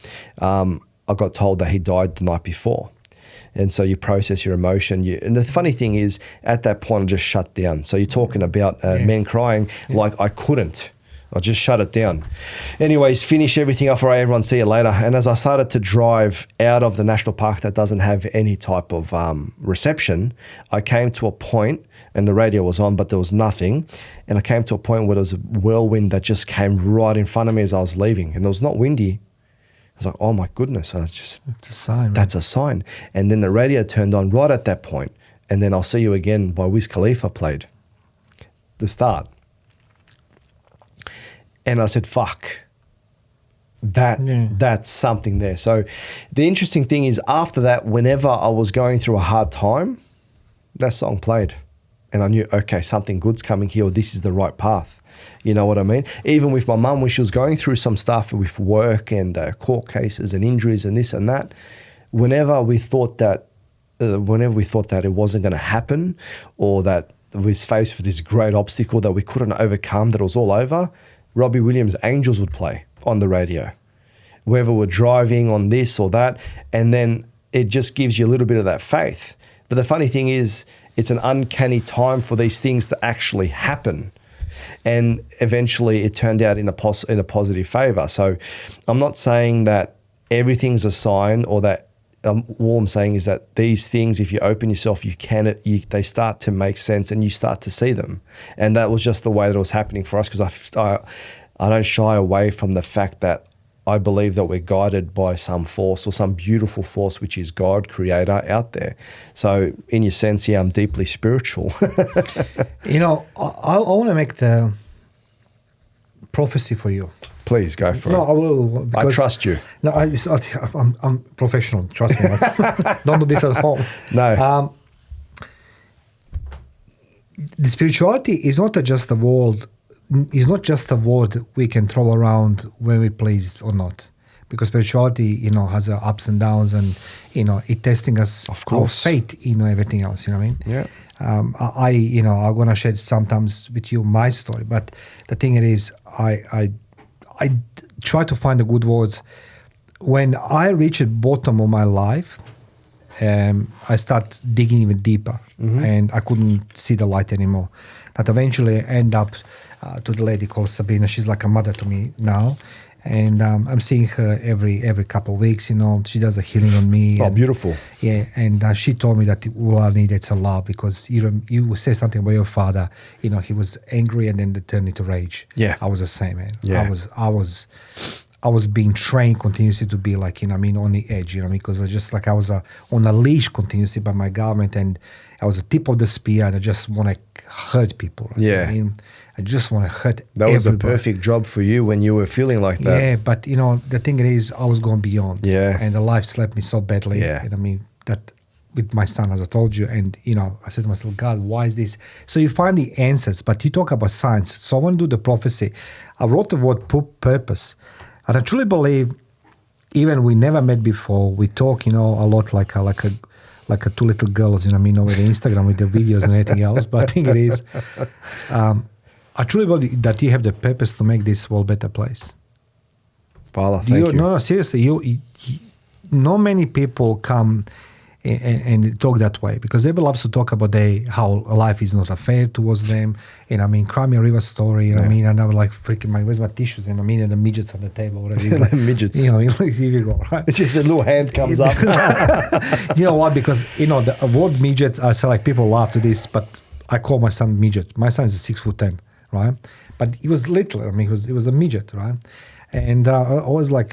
Speaker 2: I got told that he died the night before. And so you process your emotion. And the funny thing is, at that point, I just shut down. So you're talking about men crying, like I couldn't. I just shut it down. Anyways, finish everything off. All right, everyone, see you later. And as I started to drive out of the national park that doesn't have any type of reception, I came to a point, and the radio was on, but there was nothing. And I came to a point where there was a whirlwind that just came right in front of me as I was leaving. And it was not windy. I was like, oh my goodness. That's
Speaker 1: a sign. Man.
Speaker 2: That's a sign. And then the radio turned on right at that point. And then I'll See You Again by Wiz Khalifa played. The start. And I said, fuck. That's something there. So the interesting thing is after that, whenever I was going through a hard time, that song played. And I knew, okay, something good's coming here, or this is the right path. You know what I mean? Even with my mum, when she was going through some stuff with work and court cases and injuries and this and that, whenever we thought that it wasn't going to happen, or that we was faced with this great obstacle that we couldn't overcome, that it was all over, Robbie Williams' Angels would play on the radio. Whether we're driving on this or that, and then it just gives you a little bit of that faith. But the funny thing is, it's an uncanny time for these things to actually happen. And eventually it turned out in a positive favor. So I'm not saying that everything's a sign, or that all I'm saying is that these things, if you open yourself, they start to make sense and you start to see them. And that was just the way that it was happening for us, because I don't shy away from the fact that I believe that we're guided by some force, or some beautiful force, which is God, creator out there. So in your sense, I'm deeply spiritual.
Speaker 1: You know, I want to make the prophecy for you.
Speaker 2: Please go for it.
Speaker 1: No, I will.
Speaker 2: I trust you.
Speaker 1: No, I'm professional. Trust me. Don't do this at home.
Speaker 2: No.
Speaker 1: The spirituality is not just a word. It's not just a word we can throw around when we please or not, because spirituality, has ups and downs, and it testing us,
Speaker 2: of course,
Speaker 1: our faith, everything else. You know what I mean?
Speaker 2: Yeah.
Speaker 1: I'm gonna share sometimes with you my story, but the thing is, I try to find the good words. When I reach the bottom of my life, I start digging even deeper, and I couldn't see the light anymore. That eventually I end up to the lady called Sabrina. She's like a mother to me now. And I'm seeing her every couple of weeks. She does a healing on me.
Speaker 2: Oh,
Speaker 1: and,
Speaker 2: beautiful.
Speaker 1: Yeah, and she told me that all I need is a love, because you say something about your father. He was angry and then it turned into rage.
Speaker 2: Yeah.
Speaker 1: I was the same, man.
Speaker 2: Yeah.
Speaker 1: I was being trained continuously to be like, on the edge, because I was on a leash continuously by my government, and I was the tip of the spear, and I just want to hurt people.
Speaker 2: Yeah.
Speaker 1: I just want to hurt
Speaker 2: That was
Speaker 1: everybody.
Speaker 2: the perfect job for you when you were feeling like that.
Speaker 1: Yeah, but the thing is, I was going beyond.
Speaker 2: Yeah.
Speaker 1: And the life slapped me so badly.
Speaker 2: Yeah.
Speaker 1: That with my son, as I told you, and I said to myself, God, why is this? So you find the answers, but you talk about science. So I want to do the prophecy. I wrote the word purpose, and I truly believe, even we never met before, we talk, a lot like two little girls, with the Instagram with the videos and everything else. But I think it is. I truly believe that you have the purpose to make this world a better place.
Speaker 2: Father, thank you.
Speaker 1: No, seriously. Not many people come and talk that way, because everybody loves to talk about how life is not fair towards them. And Cry Me a River story. And and I was like, freaking, where's my tissues? And and the midgets on the table already. It's like,
Speaker 2: Midgets.
Speaker 1: here you go, right?
Speaker 2: It's just a little hand comes up.
Speaker 1: You know what? Because the word midget, I say, like, people laugh to this, but I call my son midget. My son is 6'10", right? But he was little. He was a midget, right? And I was like,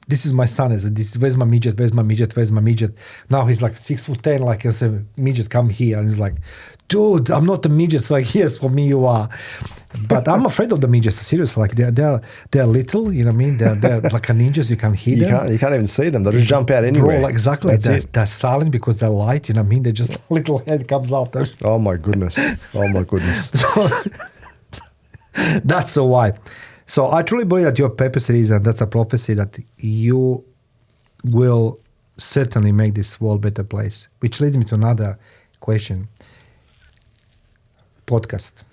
Speaker 1: this is my son. Where's my midget? Where's my midget? Where's my midget? Now he's like 6'10", like I said, midget, come here. And he's like, dude, I'm not a midget. It's like, yes, for me you are. But I'm afraid of the midgets, seriously. Like they're little, They're like a ninjas. You can't hear them.
Speaker 2: You can't even see them. They'll just jump out anywhere.
Speaker 1: Bro, exactly.
Speaker 2: That's it.
Speaker 1: They're silent because they're light, They just little head comes out.
Speaker 2: Oh my goodness.
Speaker 1: So that's so why. So I truly believe that your purpose is, and that's a prophecy, that you will certainly make this world a better place. Which leads me to another question. Podcast.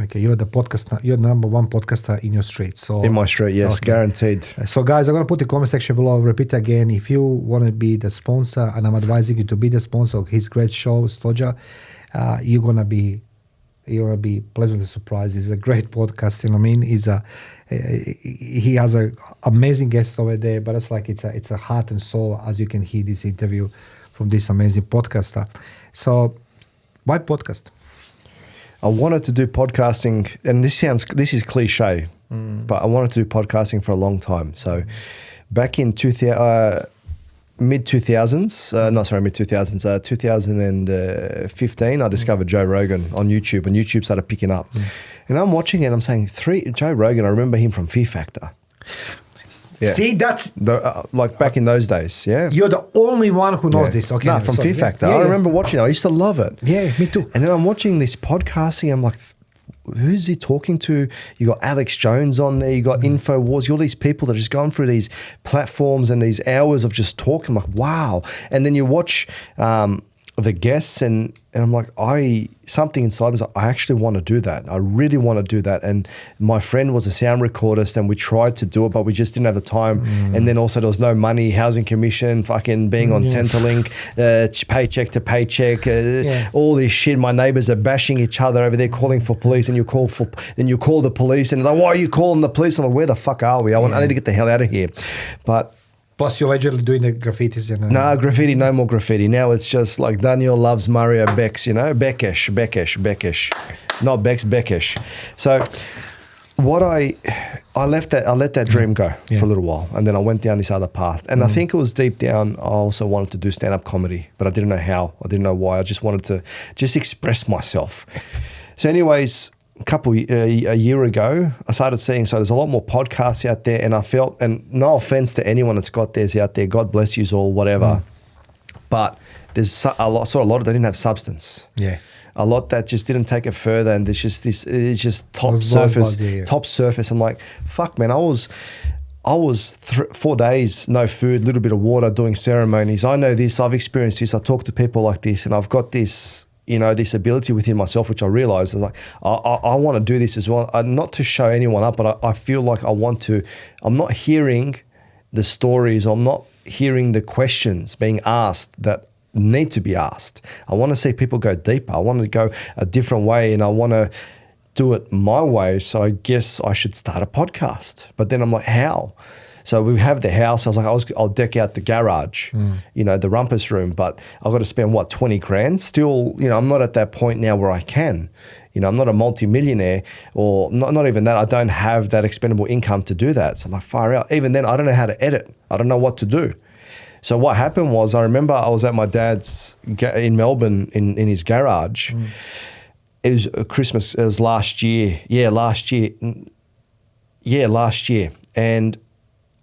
Speaker 1: Okay, you're you're the number one podcaster in your street. So
Speaker 2: In my street, yes,
Speaker 1: okay.
Speaker 2: guaranteed.
Speaker 1: So guys, I'm going to put the comment section below. Repeat again. If you want to be the sponsor, and I'm advising you to be the sponsor of his great show, Stoja, you're going to be pleasantly surprised. He's a great podcast. He has an amazing guest over there, but it's a heart and soul, as you can hear this interview from this amazing podcaster. So why podcast?
Speaker 2: I wanted to do podcasting, and this is cliche, but I wanted to do podcasting for a long time. So back in mid-2000s, 2015, I discovered Joe Rogan on YouTube, and YouTube started picking up. And I'm watching it, I'm saying, Joe Rogan, I remember him from Fear Factor. Yeah.
Speaker 1: See, that's...
Speaker 2: like back in those days, yeah.
Speaker 1: You're the only one who knows this. Okay,
Speaker 2: No, from Fear Factor. I remember watching it. I used to love it.
Speaker 1: Yeah, me too.
Speaker 2: And then I'm watching this podcasting. I'm like, who's he talking to? You got Alex Jones on there. You got InfoWars. You all these people that are just going through these platforms and these hours of just talking. I'm like, wow. And then you watch the guests, and I'm like, something inside me is like, I actually want to do that. I really want to do that. And my friend was a sound recordist, and we tried to do it, but we just didn't have the time. And then also there was no money, housing commission, fucking being on Centrelink, paycheck to paycheck, all this shit. My neighbors are bashing each other over there, calling for police, and you call the police, and they're like, why are you calling the police? I'm like, where the fuck are we? I need to get the hell out of here. But
Speaker 1: plus, you're allegedly doing the graffitis.
Speaker 2: No, graffiti, no more graffiti. Now it's just like Daniel loves Mario Bekes, Bekes. Not Bex, Bekes. So I let that dream go for a little while, and then I went down this other path. And I think it was deep down, I also wanted to do stand-up comedy, but I didn't know how. I didn't know why. I just wanted to express myself. So anyways, a year ago, I started seeing, so there's a lot more podcasts out there, and I felt, and no offense to anyone that's got theirs out there, God bless you all, whatever, but there's a lot that didn't have substance.
Speaker 1: Yeah.
Speaker 2: A lot that just didn't take it further, and it's just top surface. Top surface. I'm like, fuck, man, I was 4 days, no food, little bit of water, doing ceremonies. I know this, I've experienced this, I talk to people like this, and I've got this, this ability within myself, which I realized is like, I want to do this as well. Not to show anyone up, but I feel like I want to. I'm not hearing the stories. I'm not hearing the questions being asked that need to be asked. I want to see people go deeper. I want to go a different way, and I want to do it my way. So I guess I should start a podcast. But then I'm like, how? So we have the house. I was like, I'll deck out the garage, the rumpus room, but I've got to spend 20 grand. Still, I'm not at that point now where I can. I'm not a multi-millionaire, or not even that. I don't have that expendable income to do that. So I'm like, far out. Even then, I don't know how to edit. I don't know what to do. So what happened was, I remember I was at my dad's in Melbourne in his garage. It was Christmas. It was last year. Yeah, last year. And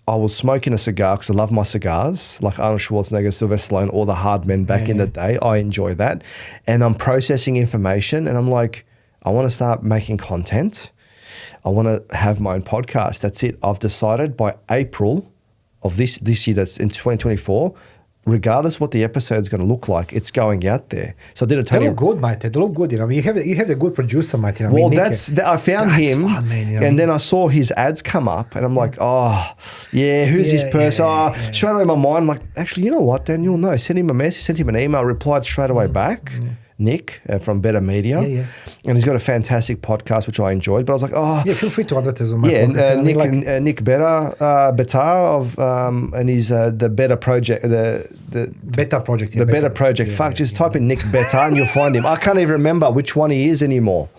Speaker 2: I was smoking a cigar because I love my cigars, like Arnold Schwarzenegger, Sylvester Stallone, all the hard men back in the day. I enjoy that. And I'm processing information, and I'm like, I want to start making content. I want to have my own podcast. That's it. I've decided by April of this year, that's in 2024, regardless what the episode's going to look like, it's going out there. So I did a
Speaker 1: They look good, mate. They look good. You have the good producer, mate.
Speaker 2: Well, I found him, fun, man, and then I saw his ads come up, and I'm like, who's this person? Straight away in my mind, I'm like, actually, you know what, Dan, you'll know. Send him a message, sent him an email, replied straight away back. Nick from Better Media, and he's got a fantastic podcast which I enjoyed. But I was like,
Speaker 1: feel free to advertise on my podcast.
Speaker 2: Nick Better of and he's the Better Project, the
Speaker 1: Better Project,
Speaker 2: the Better Project. Just type in Nick Better and you'll find him. I can't even remember which one he is anymore.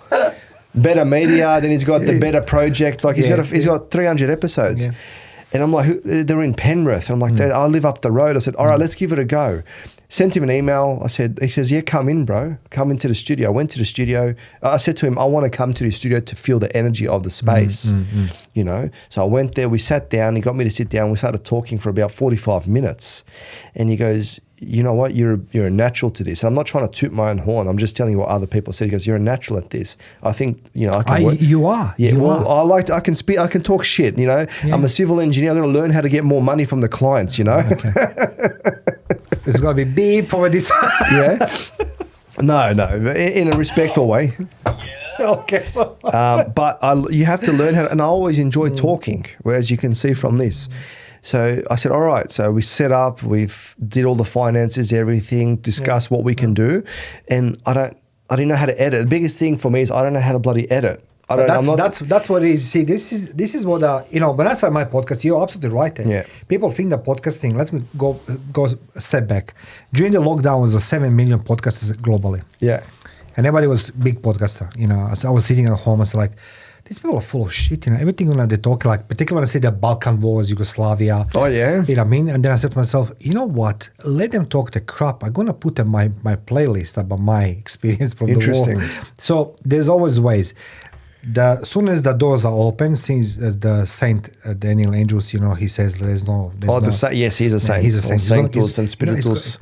Speaker 2: Better Media, then he's got the Better Project. Like he's got 300 episodes. And I'm like, they're in Penrith. And I'm like, I live up the road. I said, all right, let's give it a go. Sent him an email. He says, yeah, come in, bro. Come into the studio. I went to the studio. I said to him, I want to come to the studio to feel the energy of the space, So I went there. We sat down. He got me to sit down. We started talking for about 45 minutes. And he goes, you know what, you're a natural to this. I'm not trying to toot my own horn. I'm just telling you what other people said. He goes, you're a natural at this. I think, I can work.
Speaker 1: You are.
Speaker 2: Yeah,
Speaker 1: you
Speaker 2: well,
Speaker 1: are.
Speaker 2: I can speak, I can talk shit, I'm a civil engineer. I've got to learn how to get more money from the clients, Okay.
Speaker 1: It's got to be beep over this.
Speaker 2: Yeah. No, in a respectful way.
Speaker 1: Okay.
Speaker 2: But you have to learn how to, and I always enjoy talking, as you can see from this. So I said, all right. So we set up, did all the finances, everything, discussed what we can do. And I didn't know how to edit. The biggest thing for me is I don't know how to bloody edit.
Speaker 1: That's what it is. See, this is what when I started my podcast, you're absolutely right.
Speaker 2: Yeah. People
Speaker 1: think that podcasting. Let me go a step back. During the lockdown, was 7 million podcasters globally.
Speaker 2: Yeah.
Speaker 1: And everybody was big podcaster. So I was sitting at home. I was like, these people are full of shit. Everything they talk, like particularly when I say the Balkan Wars, Yugoslavia.
Speaker 2: Oh yeah.
Speaker 1: You know what I mean? And then I said to myself, you know what? Let them talk the crap. I'm gonna put in my playlist about my experience from the war.
Speaker 2: Interesting.
Speaker 1: So there's always ways. As soon as the doors are open, since the Saint Daniel Andrews, he says there's no.
Speaker 2: Yes, he's a saint.
Speaker 1: He's a saint.
Speaker 2: Sanctus and Spiritus.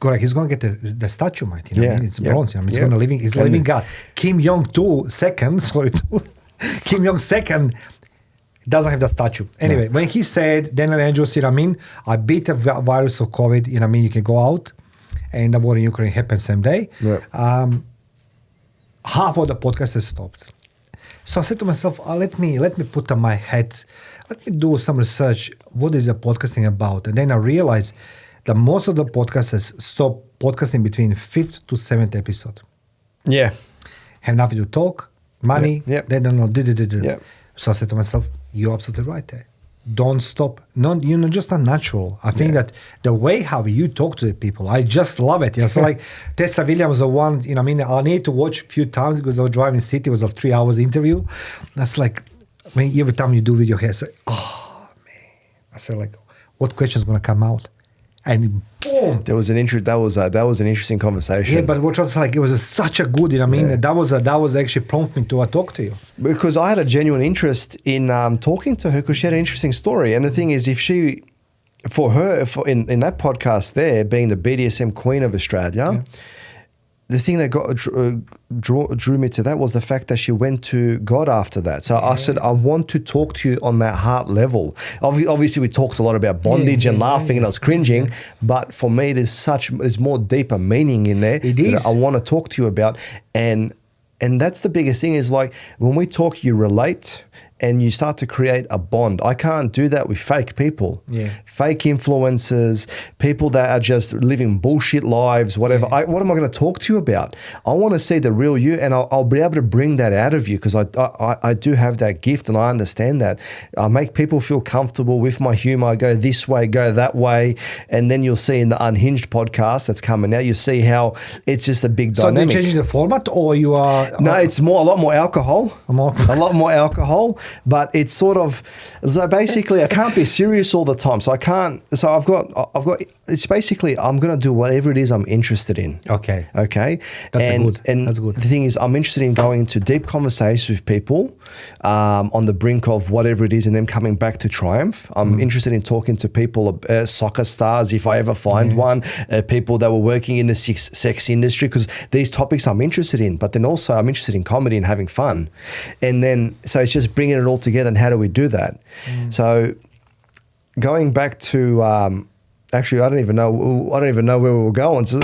Speaker 1: Correct. He's going to get the statue, mate. It's bronze. He's going to He's a living God. Kim Jong-il second. Kim Jong second doesn't have the statue. Anyway, when he said Daniel Andrews, I beat the virus of COVID. You can go out, and the war in Ukraine happened same day.
Speaker 2: Yeah.
Speaker 1: Half of the podcast has stopped. So I said to myself, let me put on my head, let me do some research. What is the podcasting about? And then I realized that most of the podcasters stop podcasting between 5th to 7th episode.
Speaker 2: Yeah.
Speaker 1: Have nothing to talk, money, they don't know.
Speaker 2: Yeah.
Speaker 1: So I said to myself, you're absolutely right there. Don't stop. You're just not natural. I think that the way how you talk to the people, I just love it. So like Tessa Williams, the one, I need to watch a few times because I was driving city. It was a 3 hours interview. That's like, every time you do video here, it's like, oh man. I said like, what question is going to come out? And boom,
Speaker 2: that was an interesting conversation.
Speaker 1: Yeah, but what was like, it was such a good. That was actually prompting to talk to you
Speaker 2: because I had a genuine interest in talking to her because she had an interesting story. And the thing is, if she, for her, in that podcast, there being the BDSM Queen of Australia. The thing that drew me to that was the fact that she went to God after that. So I said, I want to talk to you on that heart level. Obviously, we talked a lot about bondage and laughing and I was cringing. But for me, there's more deeper meaning in there that I want to talk to you about. And that's the biggest thing is like when we talk, you relate and you start to create a bond. I can't do that with fake people.
Speaker 1: Yeah.
Speaker 2: Fake influencers, people that are just living bullshit lives, whatever.
Speaker 1: Yeah.
Speaker 2: What am I going to talk to you about? I want to see the real you, and I'll be able to bring that out of you because I do have that gift, and I understand that. I make people feel comfortable with my humor. I go this way, go that way, and then you'll see in the Unhinged podcast that's coming out, you see how it's just a big
Speaker 1: So
Speaker 2: dynamic.
Speaker 1: they're changing the format, or you are?
Speaker 2: No, it's a lot more alcohol. A lot more alcohol, but it's sort of, so basically I can't be serious all the time. So I've got, it's basically, I'm going to do whatever it is I'm interested in.
Speaker 1: Okay.
Speaker 2: Okay.
Speaker 1: That's
Speaker 2: and
Speaker 1: good.
Speaker 2: The thing is, I'm interested in going into deep conversations with people on the brink of whatever it is and them coming back to triumph. I'm interested in talking to people, soccer stars, if I ever find one, people that were working in the sex industry, because these topics I'm interested in, but then also I'm interested in comedy and having fun. And then, so it's just bringing it all together, and how do we do that? So going back to, actually, I don't even know where we were going. So,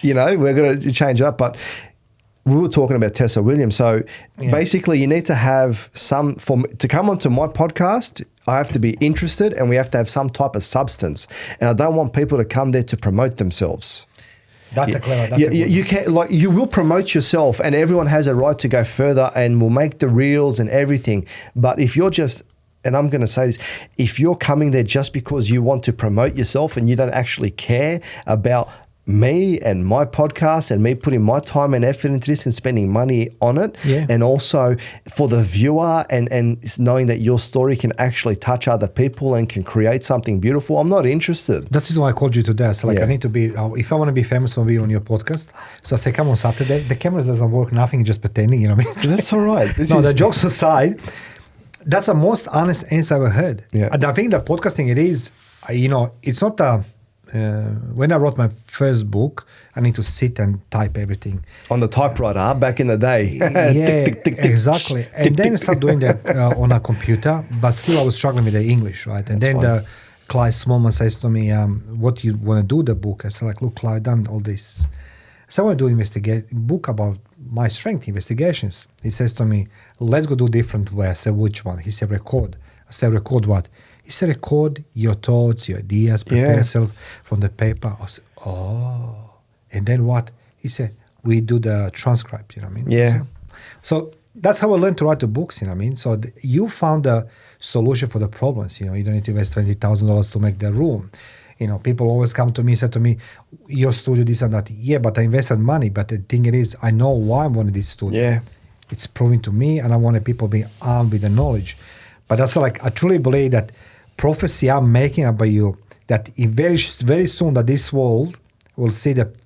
Speaker 2: you know, we're going to change it up, but we were talking about Tessa Williams. So basically you need to have to come onto my podcast, I have to be interested, and we have to have some type of substance. And I don't want people to come there to promote themselves.
Speaker 1: That's a clever.
Speaker 2: You can, like, you will promote yourself, and everyone has a right to go further and will make the reels and everything. But if you're just, and I'm going to say this, if you're coming there just because you want to promote yourself and you don't actually care about me and my podcast and me putting my time and effort into this and spending money on it, and also for the viewer and knowing that your story can actually touch other people and can create something beautiful, I'm not interested.
Speaker 1: That's why I called you today. So I need to be, if I want to be famous, I'll be on your podcast. So I say, come on Saturday. The camera doesn't work, nothing, just pretending, you know what I mean?
Speaker 2: That's all right.
Speaker 1: The jokes aside, that's the most honest answer I've ever heard.
Speaker 2: Yeah.
Speaker 1: And I think that podcasting, it is, you know, it's not a, when I wrote my first book, I need to sit and type everything.
Speaker 2: On the typewriter, back in the day.
Speaker 1: Yeah, exactly. And then I started doing that on a computer, but still I was struggling with the English, right? And then the Clyde Smallman says to me, what do you want to do the book? I said, like, look, Clyde, I've done all this. So I want to do book about my strength investigations. He says to me, let's go do different way. I said, which one? He said, record. I said, record what? He said, record your thoughts, your ideas, prepare yourself from the paper. I said, oh. And then what? He said, we do the transcribe, you know what I mean?
Speaker 2: Yeah.
Speaker 1: So that's how I learned to write the books, you know what I mean? So you found a solution for the problems, you know, you don't need to invest $20,000 to make the room. You know, people always come to me, said to me, your studio, this and that. Yeah, but I invested money. But the thing is, I know why I wanted this studio.
Speaker 2: Yeah.
Speaker 1: It's proven to me, and I wanted people being armed with the knowledge. But that's like, I truly believe that prophecy I'm making about you, that very, very soon that this world will see that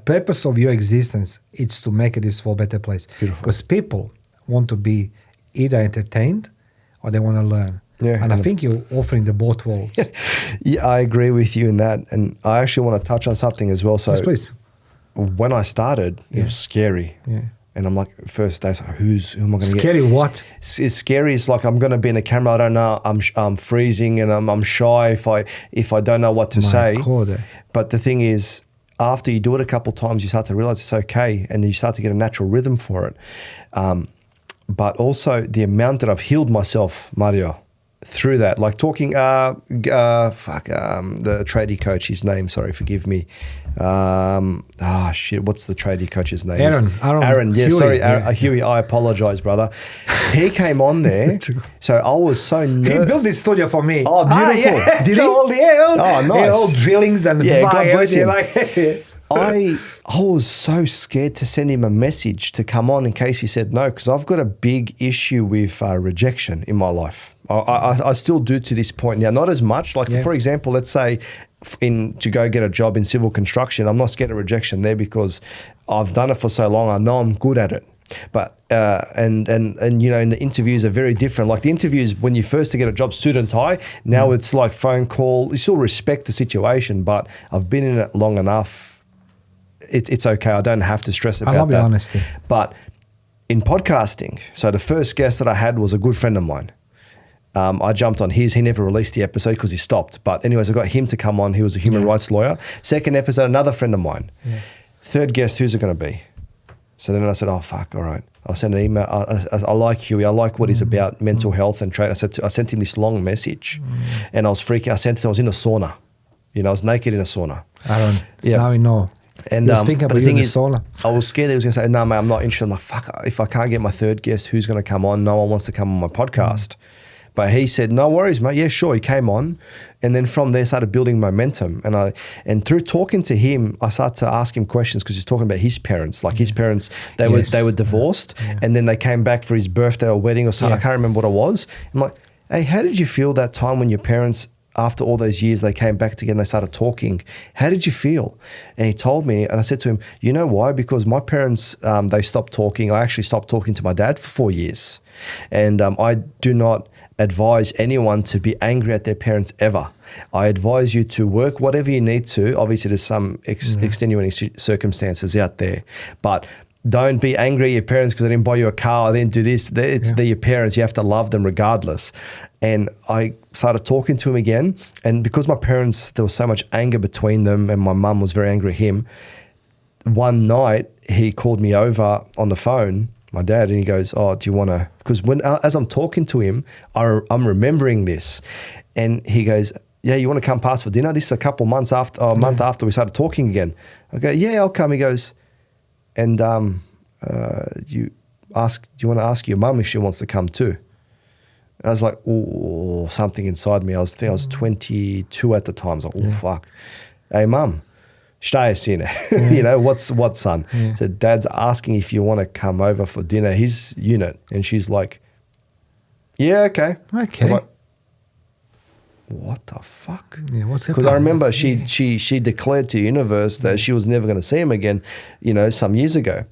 Speaker 1: purpose of your existence is to make this world a better place.
Speaker 2: Beautiful.
Speaker 1: Because people want to be either entertained or they want to learn.
Speaker 2: Yeah,
Speaker 1: and I think you're offering the both worlds.
Speaker 2: Yeah, I agree with you in that. And I actually want to touch on something as well. So
Speaker 1: yes, please.
Speaker 2: When I started, it was scary.
Speaker 1: Yeah.
Speaker 2: And I'm like, first day, so who am I going to get?
Speaker 1: Scary what?
Speaker 2: It's scary. It's like I'm going to be in a camera. I don't know. I'm freezing and I'm shy if I don't know what to say.
Speaker 1: God.
Speaker 2: But the thing is, after you do it a couple of times, you start to realize it's okay, and then you start to get a natural rhythm for it. But also the amount that I've healed myself, Mario, through that, like talking, the tradie coach, his name, sorry, forgive me. What's the tradie coach's name? Aaron, yeah,
Speaker 1: Huey,
Speaker 2: sorry,
Speaker 1: yeah.
Speaker 2: Huey, I apologize, brother. He came on there, so I was so nervous.
Speaker 1: He built this studio for me.
Speaker 2: Oh, beautiful.
Speaker 1: Yeah.
Speaker 2: Did he?
Speaker 1: All
Speaker 2: nice.
Speaker 1: All drillings and
Speaker 2: God bless him.
Speaker 1: Like,
Speaker 2: I was so scared to send him a message to come on in case he said no, because I've got a big issue with rejection in my life. I still do to this point now, not as much. Like, for example, let's say to go get a job in civil construction, I'm not scared of rejection there because I've done it for so long. I know I'm good at it. But and you know, and the interviews are very different. Like the interviews when you first to get a job, suit and tie. Now it's like phone call. You still respect the situation, but I've been in it long enough. It's okay. I don't have to stress about that.
Speaker 1: I love your honesty.
Speaker 2: But in podcasting, so the first guest that I had was a good friend of mine. I jumped on his. He never released the episode because he stopped. But anyways, I got him to come on. He was a human rights lawyer. Second episode, another friend of mine. Third guest, who's it going to be? So then I said, oh, fuck, all right. I sent an email. I like Huey. I like what he's about, mental health and training. I sent him this long message, and I was freaking. I was in a sauna. I was naked in a sauna.
Speaker 1: Aaron,
Speaker 2: Yeah.
Speaker 1: now we know.
Speaker 2: And
Speaker 1: He was thinking about
Speaker 2: the
Speaker 1: you
Speaker 2: thing
Speaker 1: in the
Speaker 2: is,
Speaker 1: sauna.
Speaker 2: I was scared he was going to say, "No, mate, I'm not interested." I'm like, "Fuck! If I can't get my third guest, who's going to come on? No one wants to come on my podcast." But he said, "No worries, mate. Yeah, sure." He came on, and then from there started building momentum. And through talking to him, I started to ask him questions because he's talking about his parents. Like his parents, they were divorced, and then they came back for his birthday or wedding or something. I can't remember what it was. I'm like, "Hey, how did you feel that time when your parents?" After all those years, they came back together and they started talking. How did you feel? And he told me, and I said to him, "You know why? Because my parents, they stopped talking. I actually stopped talking to my dad for 4 years. And I do not advise anyone to be angry at their parents ever. I advise you to work whatever you need to. Obviously, there's some extenuating circumstances out there, but don't be angry at your parents because they didn't buy you a car, they didn't do this. They're your parents. You have to love them regardless." And I started talking to him again. And because my parents, there was so much anger between them and my mum was very angry at him, one night he called me over on the phone, my dad, and he goes, "Oh, do you want to," because as I'm talking to him, I'm remembering this. And he goes, "Yeah, you want to come past for dinner?" This is a couple months after, a month after we started talking again. I go, "Yeah, I'll come." He goes, "And do you want to ask your mum if she wants to come too?" And I was like, "Oh," something inside me. I was 22 at the time. I was like, "Oh, fuck. Hey, mum, stay in it." What, son?
Speaker 1: Yeah.
Speaker 2: So dad's asking if you want to come over for dinner, his unit. And she's like, "Yeah, okay." I was like, what the fuck?
Speaker 1: Yeah, what's
Speaker 2: Because I remember she declared to the universe that she was never going to see him again, some years ago.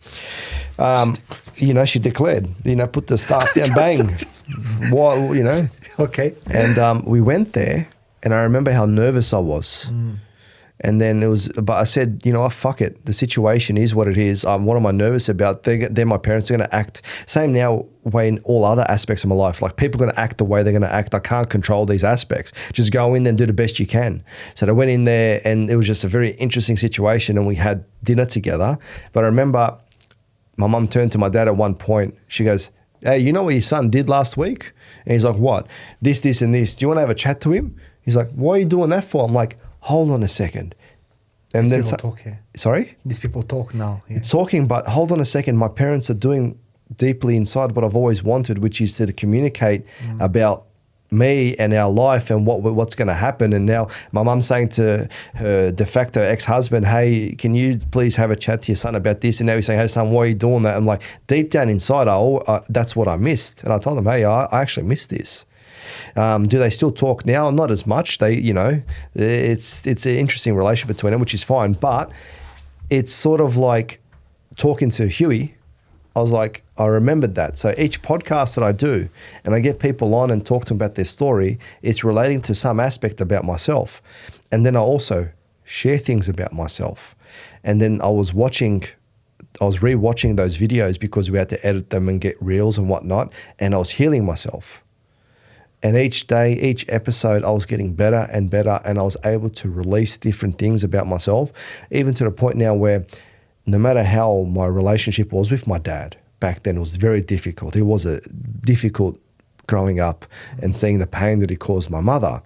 Speaker 2: She declared, put the staff down, bang.
Speaker 1: Okay.
Speaker 2: And we went there, and I remember how nervous I was. And then but I said, fuck it. The situation is what it is. What am I nervous about? They're my parents. They're going to act. Same now way in all other aspects of my life. Like people are going to act the way they're going to act. I can't control these aspects. Just go in there and do the best you can. So I went in there and it was just a very interesting situation and we had dinner together. But I remember my mum turned to my dad at one point. She goes, "Hey, you know what your son did last week?" And he's like, "What?" This, and this. "Do you want to have a chat to him?" He's like, "What are you doing that for?" I'm like, "Hold on a second." And
Speaker 1: These
Speaker 2: then
Speaker 1: people talk here.
Speaker 2: Sorry?
Speaker 1: These people talk now. Yeah.
Speaker 2: It's talking, but hold on a second. My parents are doing deeply inside what I've always wanted, which is to communicate about me and our life and what's going to happen. And now my mum's saying to her de facto ex-husband, "Hey, can you please have a chat to your son about this?" And now he's saying, "Hey, son, why are you doing that?" I'm like, deep down inside, that's what I missed. And I told him, "Hey, I actually missed this." Do they still talk now? Not as much. It's an interesting relationship between them, which is fine. But it's sort of like talking to Huey. I was like, I remembered that. So each podcast that I do, and I get people on and talk to them about their story, it's relating to some aspect about myself. And then I also share things about myself. And then I was rewatching those videos because we had to edit them and get reels and whatnot. And I was healing myself. And each day, each episode, I was getting better and better, and I was able to release different things about myself, even to the point now where no matter how my relationship was with my dad, back then it was very difficult. It was a difficult growing up and seeing the pain that he caused my mother.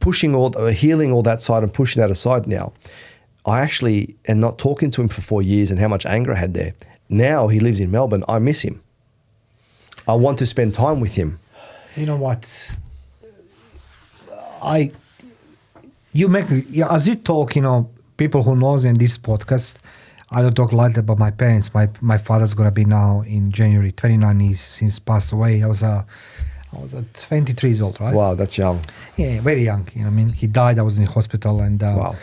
Speaker 2: Healing all that side and pushing that aside now, I actually, and not talking to him for 4 years and how much anger I had there. Now he lives in Melbourne. I miss him. I want to spend time with him.
Speaker 1: You know what? You make me, as you talk, people who knows me in this podcast, I don't talk lightly about my parents. My father's gonna be now in January 29. He's since passed away. I was 23 years old, right?
Speaker 2: Wow, that's young.
Speaker 1: Yeah, very young. He died. I was in the hospital, and
Speaker 2: wow.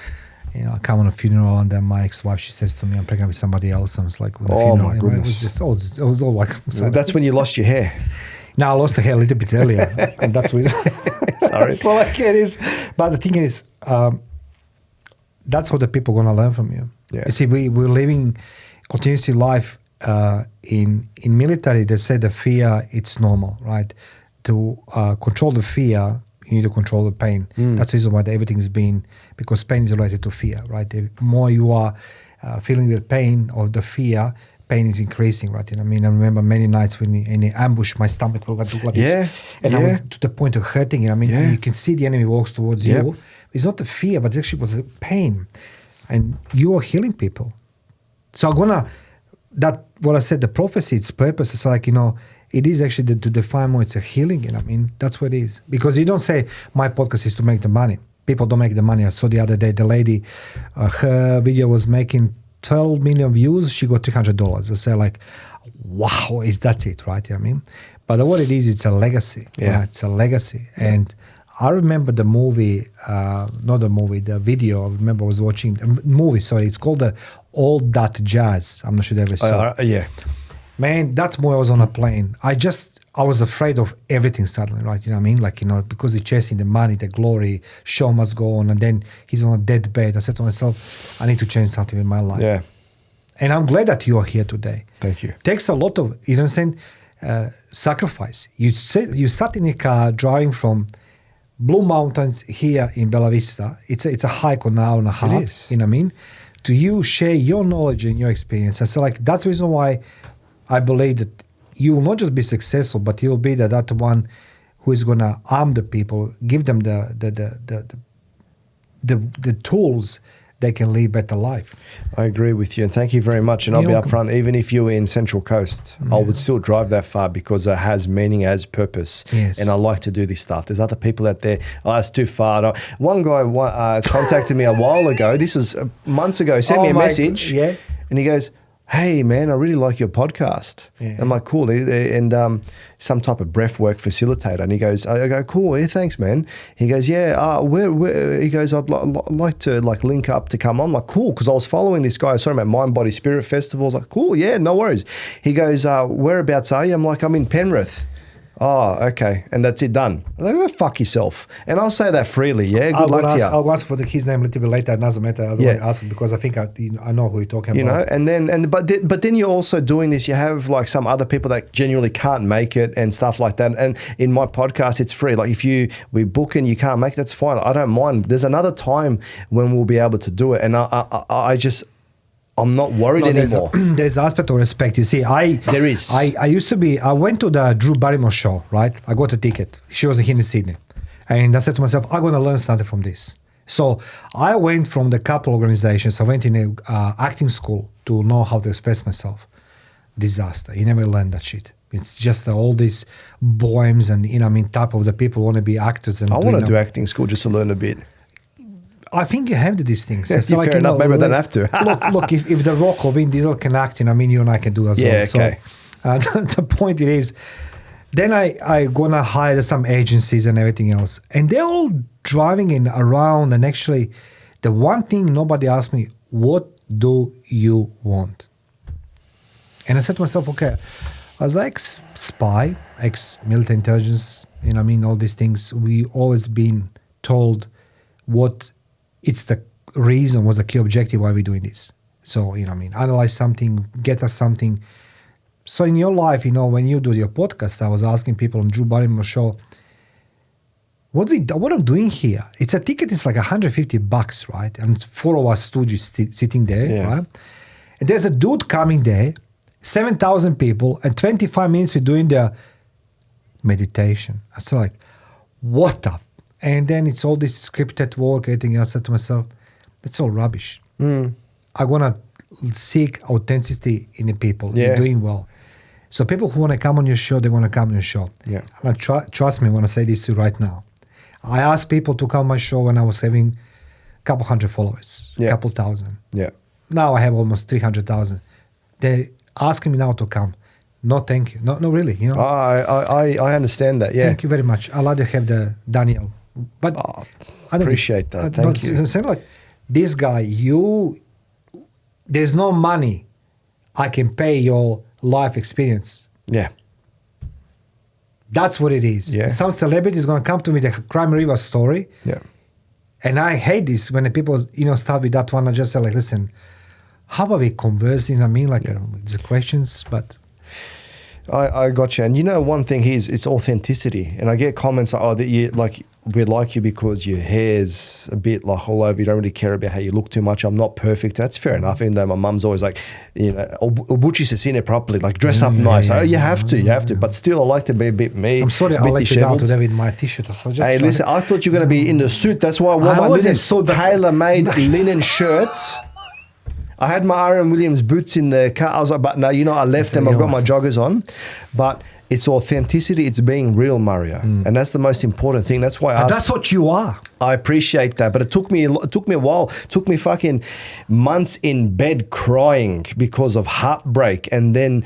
Speaker 1: I come on a funeral, and then my ex-wife, she says to me, "I'm pregnant with somebody else." I was like, with the
Speaker 2: "Oh
Speaker 1: funeral,
Speaker 2: my goodness!"
Speaker 1: It was all like.
Speaker 2: That's when you lost your hair.
Speaker 1: No, I lost the hair a little bit earlier, and that's what.
Speaker 2: Sorry.
Speaker 1: So like it is, but the thing is, that's what the people are gonna learn from you.
Speaker 2: Yeah.
Speaker 1: You see, we're living continuously life in military. They say the fear it's normal, right? To control the fear, you need to control the pain. That's the reason why everything's been, because pain is related to fear, right? The more you are feeling the pain or the fear, pain is increasing, right? You know what I mean? I remember many nights when in the ambush, my stomach would look like this. And I was to the point of hurting. You know what I mean? You can see the enemy walks towards you. It's not the fear, but it actually was a pain. And you are healing people. So what I said, the prophecy, its purpose is like, you know, it is actually to define more, it's a healing. You know what I mean? That's what it is. Because you don't say, my podcast is to make the money. People don't make the money. I saw the other day, the lady, her video was making 12 million views. She got $300. I say like, wow, that's it, right? You know what I mean? But what it is, it's a legacy.
Speaker 2: Yeah.
Speaker 1: Right? It's a legacy. Yeah. And I remember the movie, the video. I remember I was watching the movie, sorry. It's called All That Jazz. I'm not sure you ever saw it.
Speaker 2: Yeah.
Speaker 1: Man, that's more I was on a plane. I was afraid of everything suddenly, right? You know what I mean? Like, you know, because he's chasing the money, the glory, show must go on, and then he's on a deathbed. I said to myself, I need to change something in my life.
Speaker 2: Yeah.
Speaker 1: And I'm glad that you are here today.
Speaker 2: Thank you.
Speaker 1: Takes a lot of, you know what I'm saying, sacrifice. You sat in a car driving from Blue Mountains here in Bella Vista. It's a hike of an hour and a half.
Speaker 2: It is.
Speaker 1: You know what I mean? To you share your knowledge and your experience. And so like that's the reason why I believe that you will not just be successful, but you'll be that one who is going to arm the people, give them the tools they can live better life.
Speaker 2: I agree with you, and thank you very much. And I'll be upfront, even if you're in Central Coast, I would still drive that far because it has meaning, has purpose.
Speaker 1: Yes.
Speaker 2: And I like to do this stuff. There's other people out there, it's too far. One guy contacted me a while ago, this was months ago, sent me a message, and he goes, hey man, I really like your podcast. Yeah. I'm like, cool. And some type of breath work facilitator. And he goes, I go, cool. Yeah, thanks, man. He goes, yeah. Where? He goes, I'd like to link up to come on. I'm like, cool, because I was following this guy. I saw him at Mind Body Spirit Festival. I was like, cool, yeah, no worries. He goes, whereabouts are you? I'm like, I'm in Penrith. Oh, okay. And that's it, done. I'm like, oh, fuck yourself. And I'll say that freely, yeah? Good luck to you.
Speaker 1: I'll ask for his name a little bit later. It doesn't matter. I'll ask him because I think I know who you're talking about.
Speaker 2: You know, but then you're also doing this. You have like some other people that genuinely can't make it and stuff like that. And in my podcast, it's free. Like if we book and you can't make it, that's fine. I don't mind. There's another time when we'll be able to do it. And I'm not worried anymore.
Speaker 1: There's aspect of respect. You see,
Speaker 2: there is.
Speaker 1: I went to the Drew Barrymore show, right? I got a ticket. She was here in Sydney. And I said to myself, I'm going to learn something from this. So I went from the couple organizations. I went in a acting school to know how to express myself. Disaster. You never learn that shit. It's just all these bohems and, you know, I mean, type of the people want to be actors. And
Speaker 2: I want to do acting school just to learn a bit.
Speaker 1: I think you have these things.
Speaker 2: So fair enough. Maybe I don't have to.
Speaker 1: look, if The Rock or Vin Diesel can act, you know, I mean, you and I can do as well.
Speaker 2: Yeah, okay.
Speaker 1: So the point it is, then I gonna hire some agencies and everything else, and they're all driving in around. And actually, the one thing nobody asked me, what do you want? And I said to myself, okay, I was like spy, ex-military intelligence, you know, I mean, all these things. We always been told what. It's the reason, was the key objective why we're doing this. So, you know what I mean, analyze something, get us something. So in your life, you know, when you do your podcast, I was asking people on Drew Barrymore show, what I'm doing here? It's a ticket, it's like $150, right? And it's 4 of us stooges sitting there, right? And there's a dude coming there, 7,000 people, and 25 minutes we're doing the meditation. I was like, what the? And then it's all this scripted work, everything else. I said to myself, that's all rubbish. I want to seek authenticity in the people.
Speaker 2: Yeah.
Speaker 1: You're doing well. So people who want to come on your show, they want to come on your show.
Speaker 2: Yeah.
Speaker 1: And trust me when I say this to you right now. I asked people to come on my show when I was having a couple hundred followers, a couple thousand.
Speaker 2: Yeah.
Speaker 1: Now I have almost 300,000. They're asking me now to come. No, thank you. No, really. You know.
Speaker 2: I understand that. Yeah.
Speaker 1: Thank you very much. I'd like to have the Daniel. But I
Speaker 2: appreciate that. Thank you.
Speaker 1: I'm saying like this guy, there's no money I can pay your life experience.
Speaker 2: Yeah.
Speaker 1: That's what it is.
Speaker 2: Yeah.
Speaker 1: Some celebrity is going to come to me the Crime River story.
Speaker 2: Yeah.
Speaker 1: And I hate this when the people, you know, start with that one. I just say like, listen, how about we converse? You know what I mean? Like the questions, but.
Speaker 2: I got you. And you know, one thing is it's authenticity. And I get comments like, oh, that you like, we like you because your hair's a bit like all over. You don't really care about how you look too much. I'm not perfect. That's fair enough. Even though my mum's always like, you know, Obuchi se sine properly, like dress up nice. Oh, you have to. But still, I like to be a bit me.
Speaker 1: I'm sorry, I'll let you down today with my t-shirt.
Speaker 2: Hey, listen, I thought you were going to be in the suit. That's why I wore my tailor-made linen shirts. I had my Aaron Williams boots in the car. I was like, but no, you know, I left them. I've got my joggers on. But it's authenticity. It's being real, Mario. And that's the most important thing. That's why
Speaker 1: that's what you are.
Speaker 2: I appreciate that. But it took me a while. It took me fucking months in bed crying because of heartbreak, and then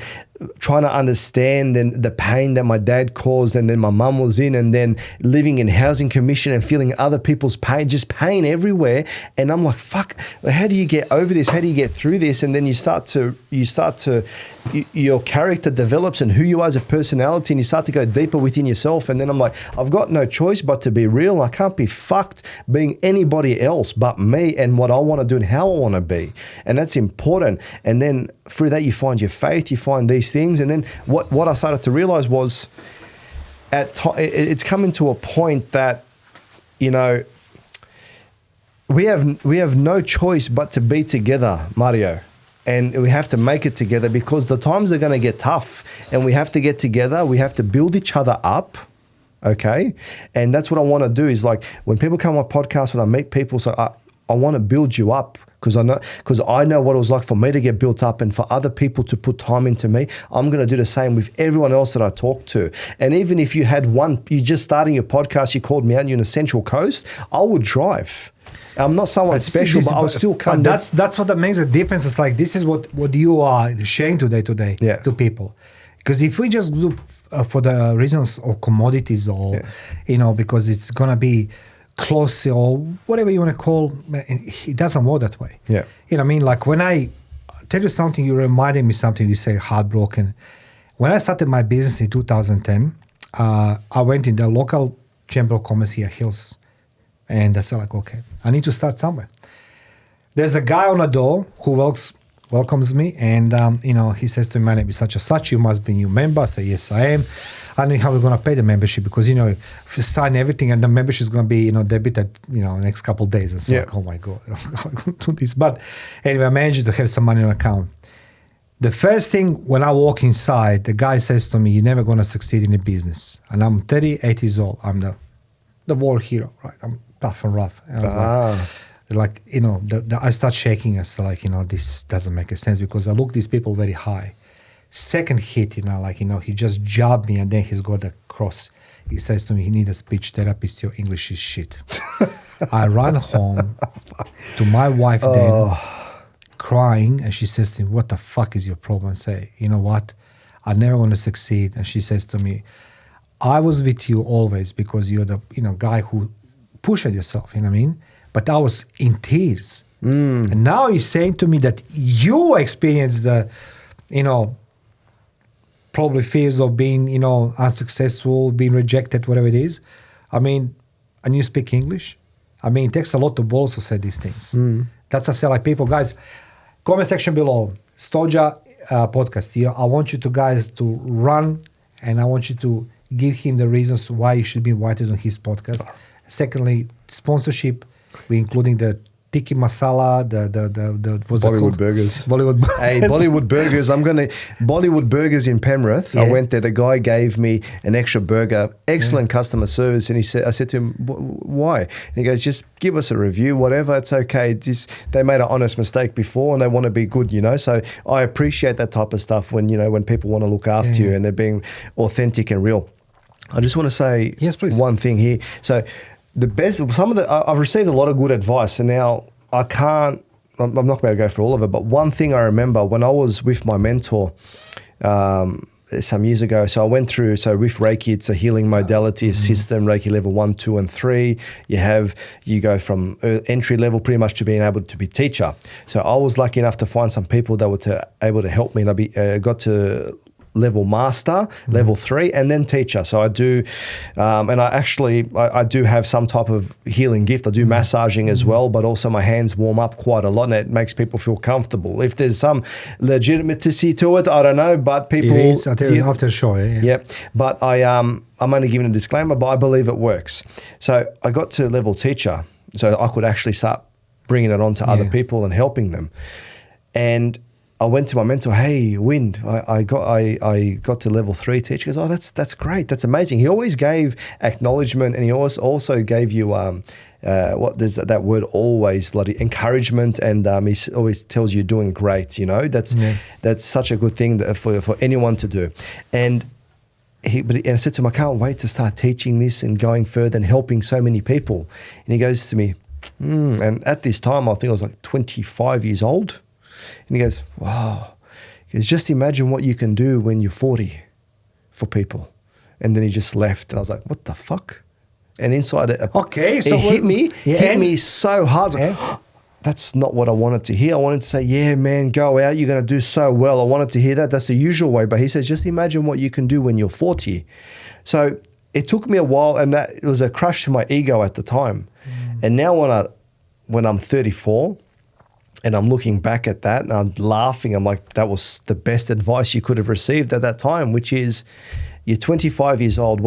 Speaker 2: trying to understand the pain that my dad caused, and then my mum was in, and then living in housing commission and feeling other people's pain, just pain everywhere. And I'm like, fuck, how do you get over this? How do you get through this? And then your character develops and who you are as a personality, and you start to go deeper within yourself. And then I'm like, I've got no choice but to be real. I can't be fucked being anybody else but me and what I want to do and how I want to be. And that's important. And then through that, you find your faith, you find these things. And then what I started to realize was it's coming to a point that, you know, we have no choice but to be together, Mario. And we have to make it together because the times are going to get tough, and we have to get together. We have to build each other up. Okay. And that's what I want to do is, like, when people come on my podcast, when I meet people, so I want to build you up because I know what it was like for me to get built up, and for other people to put time into me. I'm going to do the same with everyone else that I talk to. And even if you had you're just starting your podcast, you called me out, and you're in the Central Coast, I would drive. I'm not someone special, but I'll still come.
Speaker 1: But that's what makes a difference. It's like, this is what you are sharing today to people. Because if we just look for the reasons of commodities, or you know, because it's gonna be close or whatever you want to call, it doesn't work that way.
Speaker 2: Yeah,
Speaker 1: you know what I mean. Like, when I tell you something, you reminded me something. You say heartbroken. When I started my business in 2010, I went in the local chamber of commerce here, Hills. And I said, like, okay, I need to start somewhere. There's a guy on the door who welcomes me, and you know, he says to me, my name is such and such, you must be a new member. I say, yes, I am. I don't know how we're going to pay the membership, because, you know, if you sign everything and the membership is going to be, you know, debited, you know, next couple of days. And so like, oh my God, I'm going to do this. But anyway, I managed to have some money on account. The first thing when I walk inside, the guy says to me, you're never going to succeed in a business. And I'm 38 years old. I'm the war hero, right? I'm tough and rough. And I was like, you know, I start shaking. I was like, you know, this doesn't make sense, because I look these people very high. Second hit, you know, like, you know, he just jabbed me, and then he's got a cross. He says to me, he needs a speech therapist. Your English is shit. I run home to my wife then, crying, and she says to me, what the fuck is your problem? I say, you know what? I'm never going to succeed. And she says to me, I was with you always because you're the, you know, guy who pushed yourself, you know what I mean? But I was in tears. And now you're saying to me that you experienced the, you know, probably fears of being, you know, unsuccessful, being rejected, whatever it is. I mean, and you speak English. I mean, it takes a lot of balls to say these things. That's I say, like, people, guys, comment section below, Stoja podcast here. I want you to guys to run, and I want you to give him the reasons why you should be invited on his podcast. Secondly, sponsorship, we're including the tiki masala, the what's
Speaker 2: Bollywood burgers.
Speaker 1: Bollywood burgers.
Speaker 2: Hey, Bollywood burgers. Bollywood burgers in Penrith. Yeah. I went there. The guy gave me an extra burger. Excellent customer service. And I said to him, why? And he goes, just give us a review, whatever. It's okay. They made an honest mistake before, and they want to be good, you know. So I appreciate that type of stuff when, you know, when people want to look after you and they're being authentic and real. I just want to say one thing here. So I've received a lot of good advice, and now I'm not going to go through all of it, but one thing I remember when I was with my mentor some years ago, so I went through, so with Reiki, it's a healing modality system, Reiki level 1, 2, and 3. You go from entry level pretty much to being able to be teacher. So I was lucky enough to find some people that were able to help me, and I got to level master, level 3, and then teacher. So I do, and I do have some type of healing gift. I do massaging as well, but also my hands warm up quite a lot, and it makes people feel comfortable. If there's some legitimacy to it, I don't know, but people...
Speaker 1: It is, I'll tell you after the show.
Speaker 2: Yeah, but I'm only giving a disclaimer, but I believe it works. So I got to level teacher, so I could actually start bringing it on to other people and helping them. And I went to my mentor, hey, Wind, I got to level 3 teacher. He goes, oh, that's great. That's amazing. He always gave acknowledgement, and he also gave you, there's that word always, bloody encouragement. And he always tells you you're doing great, you know. That's such a good thing for anyone to do. And I said to him, I can't wait to start teaching this and going further and helping so many people. And he goes to me, and at this time, I think I was like 25 years old. And he goes, wow. He goes, just imagine what you can do when you're 40 for people. And then he just left. And I was like, what the fuck? And inside it, hit me so hard. I was like, that's not what I wanted to hear. I wanted to say, yeah, man, go out. You're going to do so well. I wanted to hear that. That's the usual way. But he says, just imagine what you can do when you're 40. So it took me a while, and it was a crush to my ego at the time. And now when I'm 34 and I'm looking back at that and I'm laughing, I'm like, that was the best advice you could have received at that time, which is, you're 25 years old.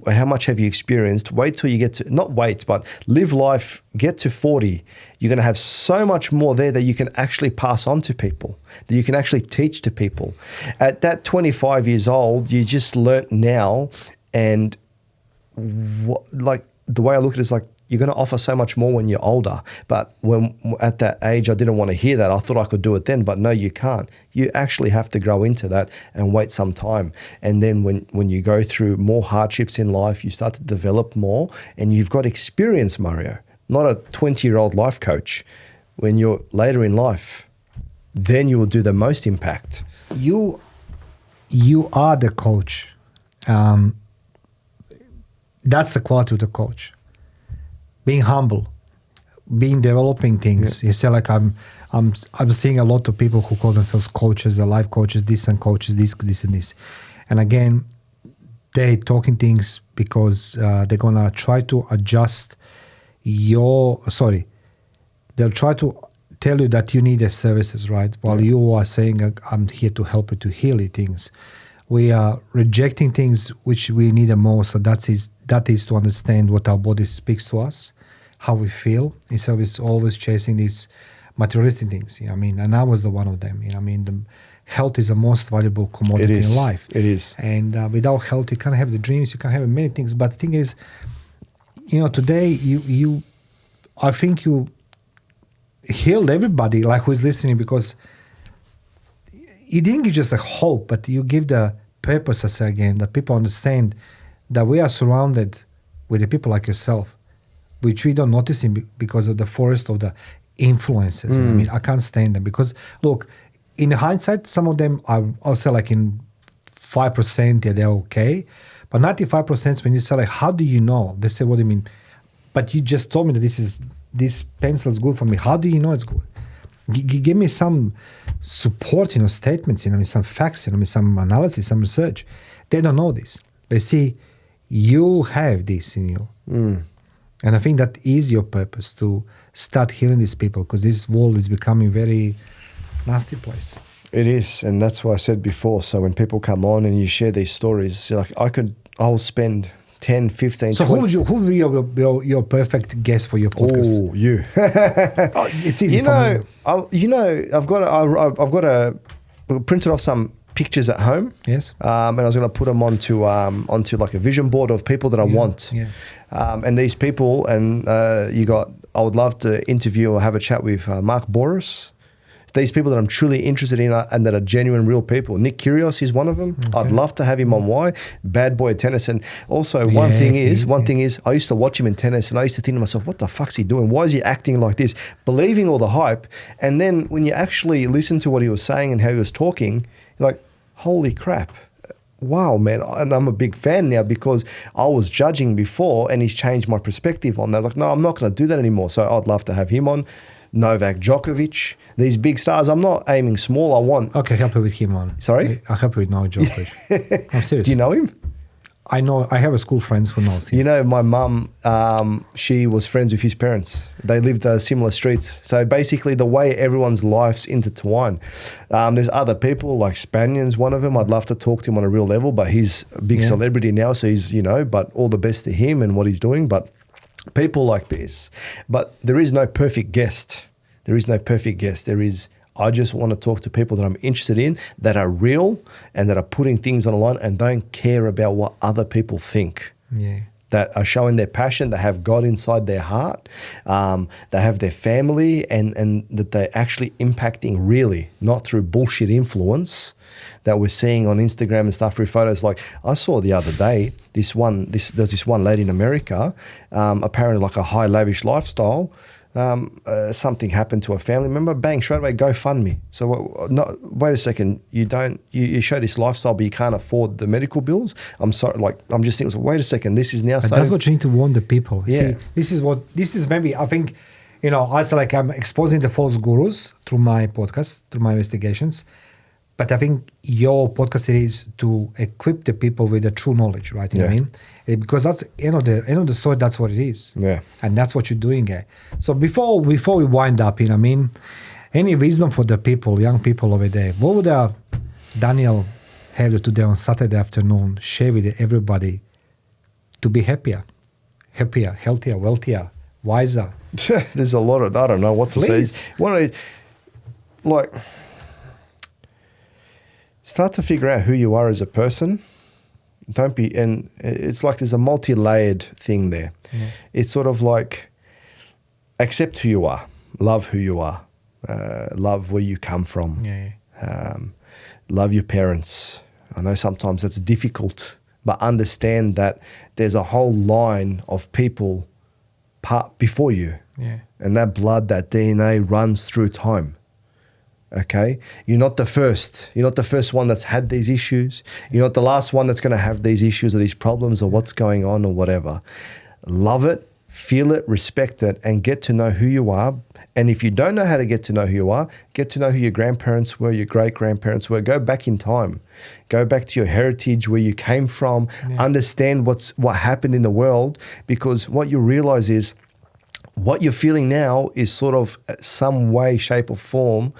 Speaker 2: How much have you experienced? Wait till you get to, not wait, but live life, get to 40. You're going to have so much more there that you can actually pass on to people, that you can actually teach to people. At that 25 years old, you just learnt now. And the way I look at it is like, you're going to offer so much more when you're older. But when at that age, I didn't want to hear that. I thought I could do it then, but no, you can't. You actually have to grow into that and wait some time. And then when you go through more hardships in life, you start to develop more, and you've got experience, Mario, not a 20-year-old life coach. When you're later in life, then you will do the most impact.
Speaker 1: You are the coach. That's the quality of the coach. Being humble, being developing things. You say like I'm seeing a lot of people who call themselves coaches, life coaches, this and this. And again, they talking things because they're gonna try to adjust they'll try to tell you that you need their services, right? While you are saying, I'm here to help you to heal things. We are rejecting things which we need the most. So that is to understand what our body speaks to us, how we feel, instead of always chasing these materialistic things. You know what I mean? And I was the one of them. You know what I mean? The health is the most valuable commodity in life.
Speaker 2: It is.
Speaker 1: And without health, you can't have the dreams, you can't have many things. But the thing is, you know, today I think you healed everybody, like who is listening, because you didn't give just a hope, but you give the purpose, I say again, that people understand that we are surrounded with the people like yourself, which we don't notice because of the forest of the influences. I mean, I can't stand them because, look, in hindsight, some of them I'll say like in 5%, they're okay. But 95% when you say like, how do you know? They say, what do you mean? But you just told me that this pencil is good for me. How do you know it's good? Give me some support, statements, some facts, some analysis, some research. They don't know this. But see, you have this in you. And I think that is your purpose, to start healing these people, because this world is becoming a very nasty place.
Speaker 2: It is. And that's what I said before. So when people come on and you share these stories, like I'll spend 10, 15,
Speaker 1: so
Speaker 2: 20.
Speaker 1: who would be your perfect guest for your podcast?
Speaker 2: Oh, you.
Speaker 1: It's easy for me.
Speaker 2: I've got to printed off some pictures at home.
Speaker 1: Yes.
Speaker 2: And I was going to put them onto like a vision board of people that I want.
Speaker 1: Yeah.
Speaker 2: And these people, and I would love to interview or have a chat with Mark Boris. These people that I'm truly interested in and that are genuine, real people. Nick Kyrgios is one of them. Okay. I'd love to have him on. Why? Bad boy at tennis. And also one thing is, I used to watch him in tennis and I used to think to myself, what the fuck's he doing? Why is he acting like this? Believing all the hype. And then when you actually listen to what he was saying and how he was talking, you're like, holy crap. Wow, man. And I'm a big fan now because I was judging before and he's changed my perspective on that. Like, no, I'm not going to do that anymore. So I'd love to have him on. Novak Djokovic, these big stars. I'm not aiming small. I want.
Speaker 1: Okay, help me with him on.
Speaker 2: Sorry?
Speaker 1: I'll help you with Novak Djokovic. I'm serious.
Speaker 2: Do you know him?
Speaker 1: I know. I have a school friends who knows him.
Speaker 2: You know, my mum, she was friends with his parents. They lived similar streets. So basically the way everyone's life's intertwined. There's other people like Spanian's one of them. I'd love to talk to him on a real level, but he's a big celebrity now. So he's, but all the best to him and what he's doing. But people like this. But there is no perfect guest. There is no perfect guest. I just want to talk to people that I'm interested in, that are real and that are putting things on the line and don't care about what other people think.
Speaker 1: Yeah.
Speaker 2: That are showing their passion, that have God inside their heart, they have their family and that they're actually impacting really, not through bullshit influence that we're seeing on Instagram and stuff through photos. Like I saw the other day, there's this one lady in America, apparently like a high lavish lifestyle. Something happened to a family member, bang, straight away, GoFundMe. So wait a second, you show this lifestyle, but you can't afford the medical bills. I'm sorry, I'm just thinking, wait a second, this is now.
Speaker 1: But that's what you need to warn the people.
Speaker 2: Yeah.
Speaker 1: See, this is maybe, I think, I feel like I'm exposing the false gurus through my podcast, through my investigations. But I think your podcast is to equip the people with the true knowledge, right? You know what I mean? Because that's end of the story. That's what it is.
Speaker 2: Yeah,
Speaker 1: and that's what you're doing. So before we wind up, any wisdom for the people, young people over there? What would Daniel have today on Saturday afternoon share with everybody to be happier, healthier, wealthier, wiser?
Speaker 2: There's a lot of I don't know what to say. One of these, start to figure out who you are as a person. Don't be, and it's like there's a multi-layered thing there. Yeah. It's sort of like accept who you are, love who you are, love where you come from, love your parents. I know sometimes that's difficult, but understand that there's a whole line of people before you. Yeah. And that blood, that DNA runs through time. Okay, you're not the first. You're not the first one that's had these issues. You're not the last one that's going to have these issues or these problems or what's going on or whatever. Love it, feel it, respect it, and get to know who you are. And if you don't know how to get to know who you are, get to know who your grandparents were, your great-grandparents were. Go back in time. Go back to your heritage, where you came from. Yeah. Understand what happened in the world, because what you realize is what you're feeling now is sort of some way, shape or form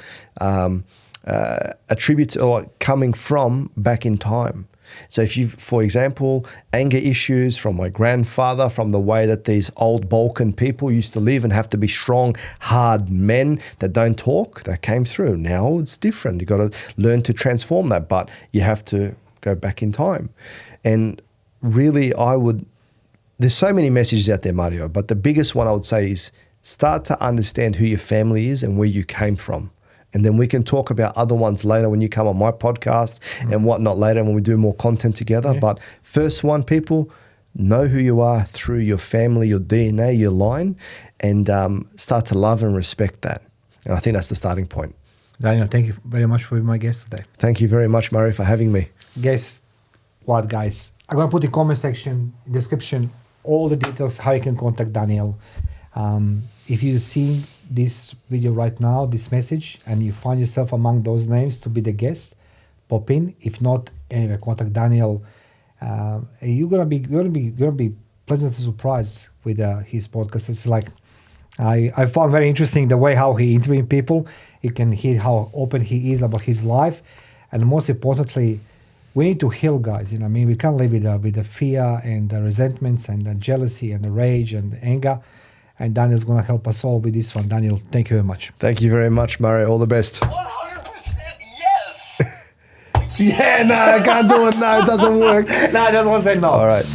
Speaker 2: attributed or coming from back in time. So if you, for example, anger issues from my grandfather, from the way that these old Balkan people used to live and have to be strong, hard men that don't talk, that came through. Now it's different. You've got to learn to transform that, but you have to go back in time. And really there's so many messages out there, Mario, but the biggest one I would say is start to understand who your family is and where you came from. And then we can talk about other ones later when you come on my podcast and whatnot later when we do more content together. Yeah. But first one, people, know who you are through your family, your DNA, your line, and start to love and respect that. And I think that's the starting point.
Speaker 1: Daniel, thank you very much for being my guest today.
Speaker 2: Thank you very much, Mario, for having me.
Speaker 1: Guess what, guys? I'm going to put in the comment section, description, all the details, how you can contact Daniel. If you see this video right now, this message, and you find yourself among those names to be the guest, pop in. If not, anyway, contact Daniel. You're gonna be pleasantly surprised with his podcast. It's like I found very interesting the way how he interviewing people. You can hear how open he is about his life, and most importantly, we need to heal, guys. You know what I mean? We can't live with the fear and the resentments and the jealousy and the rage and the anger. And Daniel's going to help us all with this one. Daniel, thank you very much.
Speaker 2: Thank you very much, Mario. All the best.
Speaker 3: 100% yes.
Speaker 2: Yeah, no, I can't do it. No, it doesn't work.
Speaker 1: No, I just want to say no.
Speaker 2: All right.